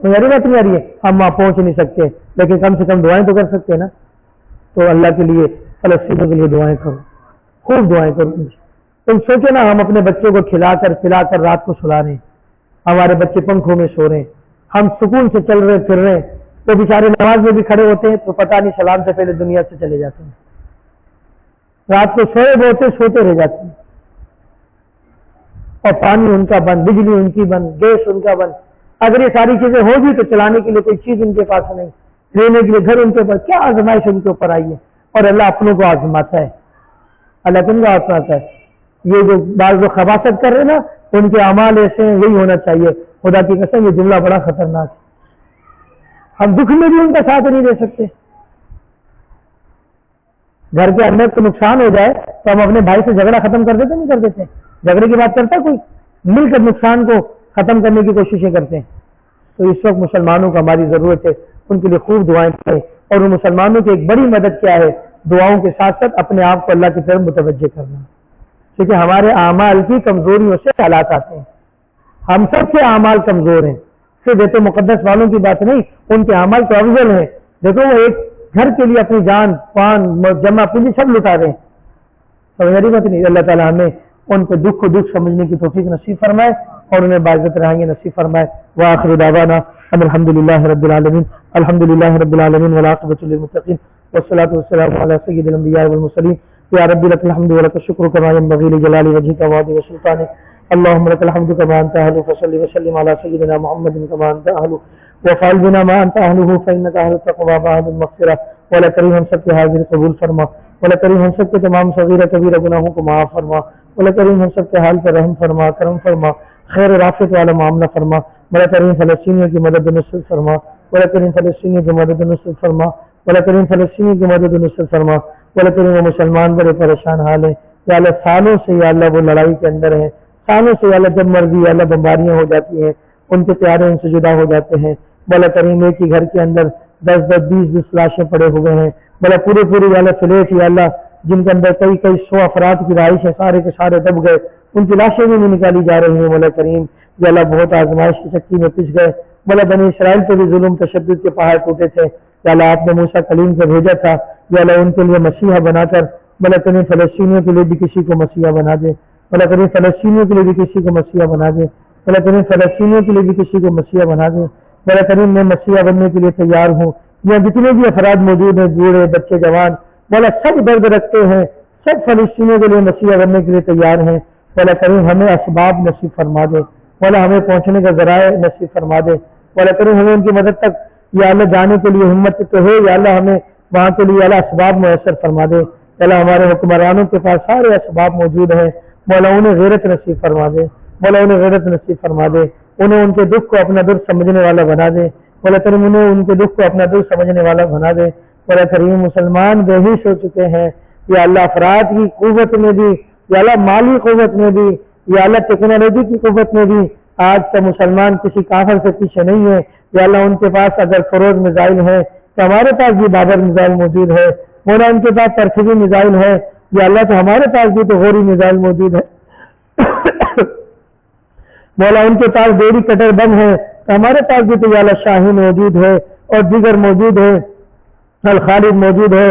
S1: میری بات نہیں آ رہی ہے؟ ہم وہاں پہنچ نہیں سکتے لیکن کم سے کم دعائیں تو کر سکتے ہیں نا. تو اللہ کے لیے فلسطینیوں کے لیے دعائیں کرو، خوب دعائیں کرو. تم سوچو نا، ہم اپنے بچوں کو کھلا کر رات کو سلا رہے ہیں، ہمارے بچے پنکھوں میں سو رہے ہیں، ہم سکون سے چل رہے پھر رہے ہیں، تو بیچارے نماز میں بھی کھڑے ہوتے ہیں تو پتہ نہیں سلام سے پہلے دنیا سے چلے جاتے ہیں. رات کو سوئے ہوتے سوتے رہ جاتے ہیں، اور پانی ان کا بند، بجلی ان کی بند، گیس ان کا بند. اگر یہ ساری چیزیں ہوگی تو چلانے کے لیے کوئی چیز ان کے پاس نہیں، رہنے کے لیے گھر ان کے اوپر. کیا آزمائش ان کے اوپر آئی ہے. اور اللہ اپنوں کو آزماتا ہے. اللہ کن کو آزماتا ہے. یہ جو بعض لوگ خباثت کر رہے ہیں نا، ان کے اعمال ایسے ہیں، یہی ہونا چاہیے. خدا کی قسم یہ جملہ بڑا خطرناک ہے. ہم دکھ میں بھی ان کا ساتھ نہیں دے سکتے. گھر کے اندر کو نقصان ہو جائے تو ہم اپنے بھائی سے جھگڑا ختم کر دیتے نہیں کر دیتے؟ جھگڑے کی بات کرتا کوئی؟ مل کر نقصان کو ختم کرنے کی کوششیں کرتے ہیں. تو اس وقت مسلمانوں کو ہماری ضرورت ہے، ان کے لیے خوب دعائیں کریں. اور ان مسلمانوں کی ایک بڑی مدد کیا ہے؟ دعاؤں کے ساتھ ساتھ اپنے آپ کو اللہ کی طرف متوجہ کرنا. کیونکہ ہمارے اعمال کی کمزوریوں سے حالات آتے ہیں. ہم سب کے اعمال کمزور ہیں، صرف بیت مقدس والوں کی بات نہیں، ان کے اعمال تو افضل ہیں. دیکھو وہ ایک گھر کے لیے اپنی جان پان جمع پونجی سب لٹا رہے ہیں. سمجھ بات نہیں. اللہ تعالیٰ ہمیں ان کے دکھ کو دکھ سمجھنے کی توفیق نصیب فرمائے اور انہیں باعزت رہیں گے نصیب فرمائے. وآخر دعوانا ان الحمدللہ رب العالمین. الحمدللہ رب العالمین والعاقبۃ للمتقین والصلاۃ والسلام علی سید الانبیاء والمرسلین. یا رب لک الحمد ولک الشکر کما ينبغي لجلال وجهك وعظیم سلطانک. اللهم لك الحمد كما انت اهل فصل وسلم على سيدنا محمد كما انت اهل وفعل بنا ما انت اهله فانك اهل التقوى واهل المغفرة. ولا کریم ہم سب کے حاضر قبول فرما. ولا کریم ہم سب کے تمام صغیرہ کبیرہ گناہوں کو معاف فرما. ولا کریم ہم سب کے حال پر رحم فرما، کرم فرما، خیر و رافت والا معاملہ فرما. ولا کریم فلسطینیوں کی مدد و نصرت فرما. ولا کریم فلسطینیوں کی مدد و نصرت فرما. ولا کریم فلسطینیوں کی مدد و نصرت فرما. ولا کریم وہ مسلمان بڑے پریشان حال ہیں یا اللہ، سالوں سے یا اللہ وہ لڑائی کے اندر ہیں، سالوں سے یا اللہ جب مرضی یا اللہ بمباریاں ہو جاتی ہیں، ان کے پیارے ان سے جدا ہو جاتے ہیں. مولا کریم ایک ہی گھر کے اندر 10-10 20-20 لاشیں پڑے ہوئے ہیں. مولا پورے یا اللہ فلیٹ یا اللہ جن کے اندر کئی 100 افراد کی رہائش ہے، سارے کے سارے دب گئے، ان کی لاشیں بھی نہیں نکالی جا رہی ہیں. مولا کریم یا اللہ بہت آزمائش کی چکی میں پس گئے. مولا بنی اسرائیل پہ بھی ظلم تشدد کے پہاڑ ٹوٹے تھے. یا اللہ آپ نے موسیٰ کلیم کو بھیجا تھا، یا اللہ ان کے لیے مسیحا بنا کر مولا کریم فلسطینیوں کے لیے بھی کسی کو مسیحا بنا دے. مولا کریم فلسطینیوں کے لیے بھی کسی کو مسیحا بنا دے. مولا کریم فلسطینیوں کے لیے بھی کسی کو مسیحا بنا دے. مولا کریم میں مسیحا بننے کے لیے تیار ہوں. یہاں جتنے بھی افراد موجود ہیں، بوڑھے بچے جوان، مولا سب درد رکھتے ہیں، سب فلسطینیوں کے لیے مسیحا بننے کے لیے تیار ہیں. مولا کریم ہمیں اسباب نصیب فرما دے. مولا ہمیں پہنچنے کا ذرائع نصیب فرما دے. مولا کریم ہمیں ان کی مدد تک یا اللہ جانے کے لیے ہمت تو ہے، یا اللہ ہمیں وہاں کے لیے اللہ اسباب میسر فرما دے. اللہ ہمارے حکمرانوں کے پاس سارے اسباب موجود ہیں. مولا انہیں غیرت نصیب فرما دے. مولا انہیں غیرت نصیب فرما دے. انہیں ان کے دکھ کو اپنا دکھ سمجھنے والا بنا دے. مولا کریم انہیں ان کے دکھ کو اپنا دکھ سمجھنے والا بنا دے. مولا کریم مسلمان بے حیث ہو چکے ہیں، یا اللہ افراد کی قوت میں بھی، یا اللہ مالی قوت میں بھی، یا اللہ ٹیکنالوجی کی قوت میں بھی آج کا مسلمان کسی کافر سے پیچھے نہیں ہے. یا اللہ ان کے پاس اگر فروز میزائل ہے تو ہمارے پاس بھی بابر میزائل موجود ہے. مولا ان کے پاس ترکیبی میزائل ہے، یا اللہ تو ہمارے پاس بھی تو غوری میزائل موجود ہے. مولا ان کے پاس ڈیری کٹر بم ہے تو ہمارے پاس بھی تو یا اللہ شاہین موجود ہے اور دیگر موجود ہے، الخالد موجود ہے،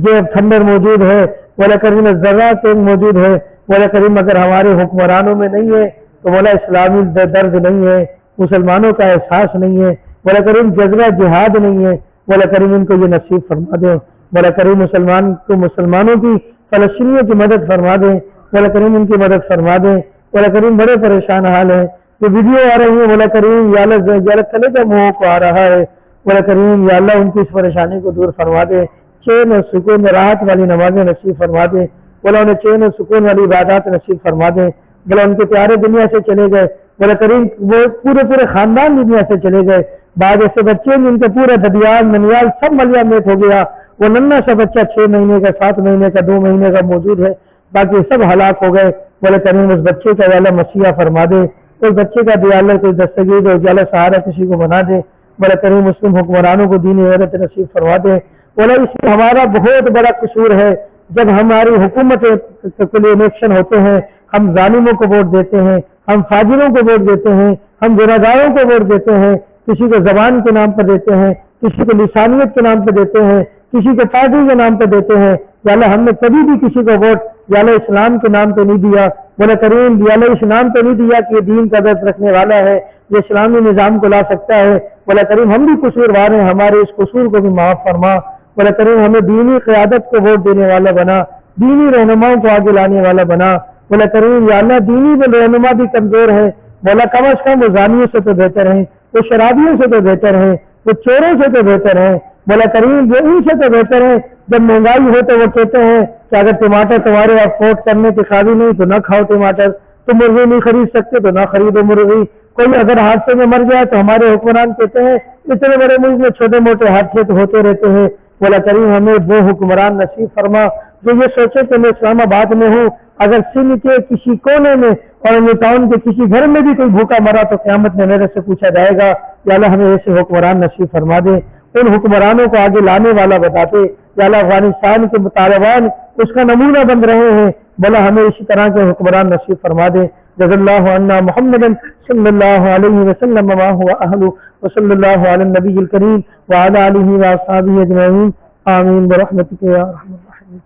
S1: جو تھنڈر موجود ہے. مولا کریم ذرات موجود ہے. مولا کریم اگر ہمارے حکمرانوں میں نہیں ہے تو مولا اسلامی درد نہیں ہے، مسلمانوں کا احساس نہیں ہے. مولا کریم جذبہ جہاد نہیں ہے. مولا کریم ان کو یہ نصیب فرما دے. مولا کریم مسلمانوں کی فلسطینیوں کی مدد فرما دے. مولا کریم ان کی مدد فرما دے. مولا کریم بڑے پریشان حال ہیں، جو ویڈیو آ رہی ہے مولا کریم یا اللہ تلے کا منہ کو آ رہا ہے. مولا کریم یا اللہ ان کی اس پریشانی کو دور فرما دے. چین اور سکون راحت والی نمازیں نصیب فرما دے. مولا انہیں چین اور سکون والی عبادات نصیب فرما دے. مولا ان کے پیارے دنیا سے چلے گئے. مولا کریم وہ پورے خاندان دنیا سے چلے گئے. بعض ایسے بچے جن کا پورا ددیال منیال سب ملیا میٹ ہو گیا، وہ ننھا سا بچہ 6 مہینے کا 7 مہینے کا 2 مہینے کا موجود ہے، باقی سب ہلاک ہو گئے۔ مولا کریم اس بچے کا یا اللہ مسیحا فرما دے، اس بچے کا بھی اللہ کوئی دستگیر اور یا سہارا کسی کو بنا دے۔ مولا کریم مسلم حکمرانوں کو دین غیرت نصیب فرما دے۔ مولا اس میں ہمارا بہت بڑا قصور ہے، جب ہماری حکومت کے لیے الیکشن ہوتے ہیں ہم ظالموں کو ووٹ دیتے ہیں، ہم فاجروں کو ووٹ دیتے ہیں، ہم گنہگاروں کو ووٹ دیتے ہیں، کسی کو زبان کے نام پر دیتے ہیں، کسی کو لسانیت کے نام پہ دیتے ہیں، کسی کو پارٹی کے نام پہ دیتے ہیں۔ یا اللہ ہم نے کبھی بھی کسی کو ووٹ یا اللہ اسلام کے نام پہ نہیں دیا۔ مولا کریم یا اللہ اس نام پہ نہیں دیا کہ یہ دین کا درس رکھنے والا ہے، یہ اسلامی نظام کو لا سکتا ہے۔ مولا کریم ہم بھی قصوروار ہیں، ہمارے اس قصور کو بھی معاف فرما۔ مولا کریم ہمیں دینی قیادت کو ووٹ دینے والا بنا، دینی رہنماؤں کو آگے لانے والا بنا۔ مولا کریم یا اللہ دینی میں رہنما بھی کمزور ہے، مولا کم از کم وہ زانیوں سے تو بہتر ہیں، وہ شرابیوں سے تو بہتر ہیں، وہ چوروں سے تو بہتر ہیں۔ مولا کریم وہ ان سے تو بہتر ہے، جب مہنگائی ہو تو وہ کہتے ہیں کہ اگر ٹماٹر تمہارے افورڈ کرنے کے قابل نہیں تو نہ کھاؤ ٹماٹر، تم مرغی نہیں خرید سکتے تو نہ خریدو مرغی۔ کوئی اگر حادثے میں مر جائے تو ہمارے حکمران کہتے ہیں اتنے بڑے ملک میں چھوٹے موٹے حادثے تو ہوتے رہتے ہیں۔ مولا کریم ہمیں وہ حکمران نصیب فرما جو یہ سوچے کہ میں اسلام آباد میں ہوں، اگر سندھ کے کسی کونے میں اور ٹاؤن کے کسی گھر میں بھی کوئی بھوکا مرا تو قیامت میں میرے سے پوچھا جائے گا۔ یا اللہ ہمیں ایسے حکمران نصیب فرما دے، ان حکمرانوں کو آگے لانے والا بتاتے۔ یا اللہ افغانستان کے طالبان اس کا نمونہ بن رہے ہیں، بولا ہمیں اسی طرح کے حکمران نصیب فرما دے۔ جزا اللہ عنا محمد صلی اللہ علیہ وسلم وما هو اہلہ وصلی اللہ علی النبی الکریم وعلی آلہ واصحابہ اجمعین آمین برحمتک یا ارحم الراحمین۔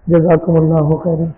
S1: جزاکم اللہ خیرا۔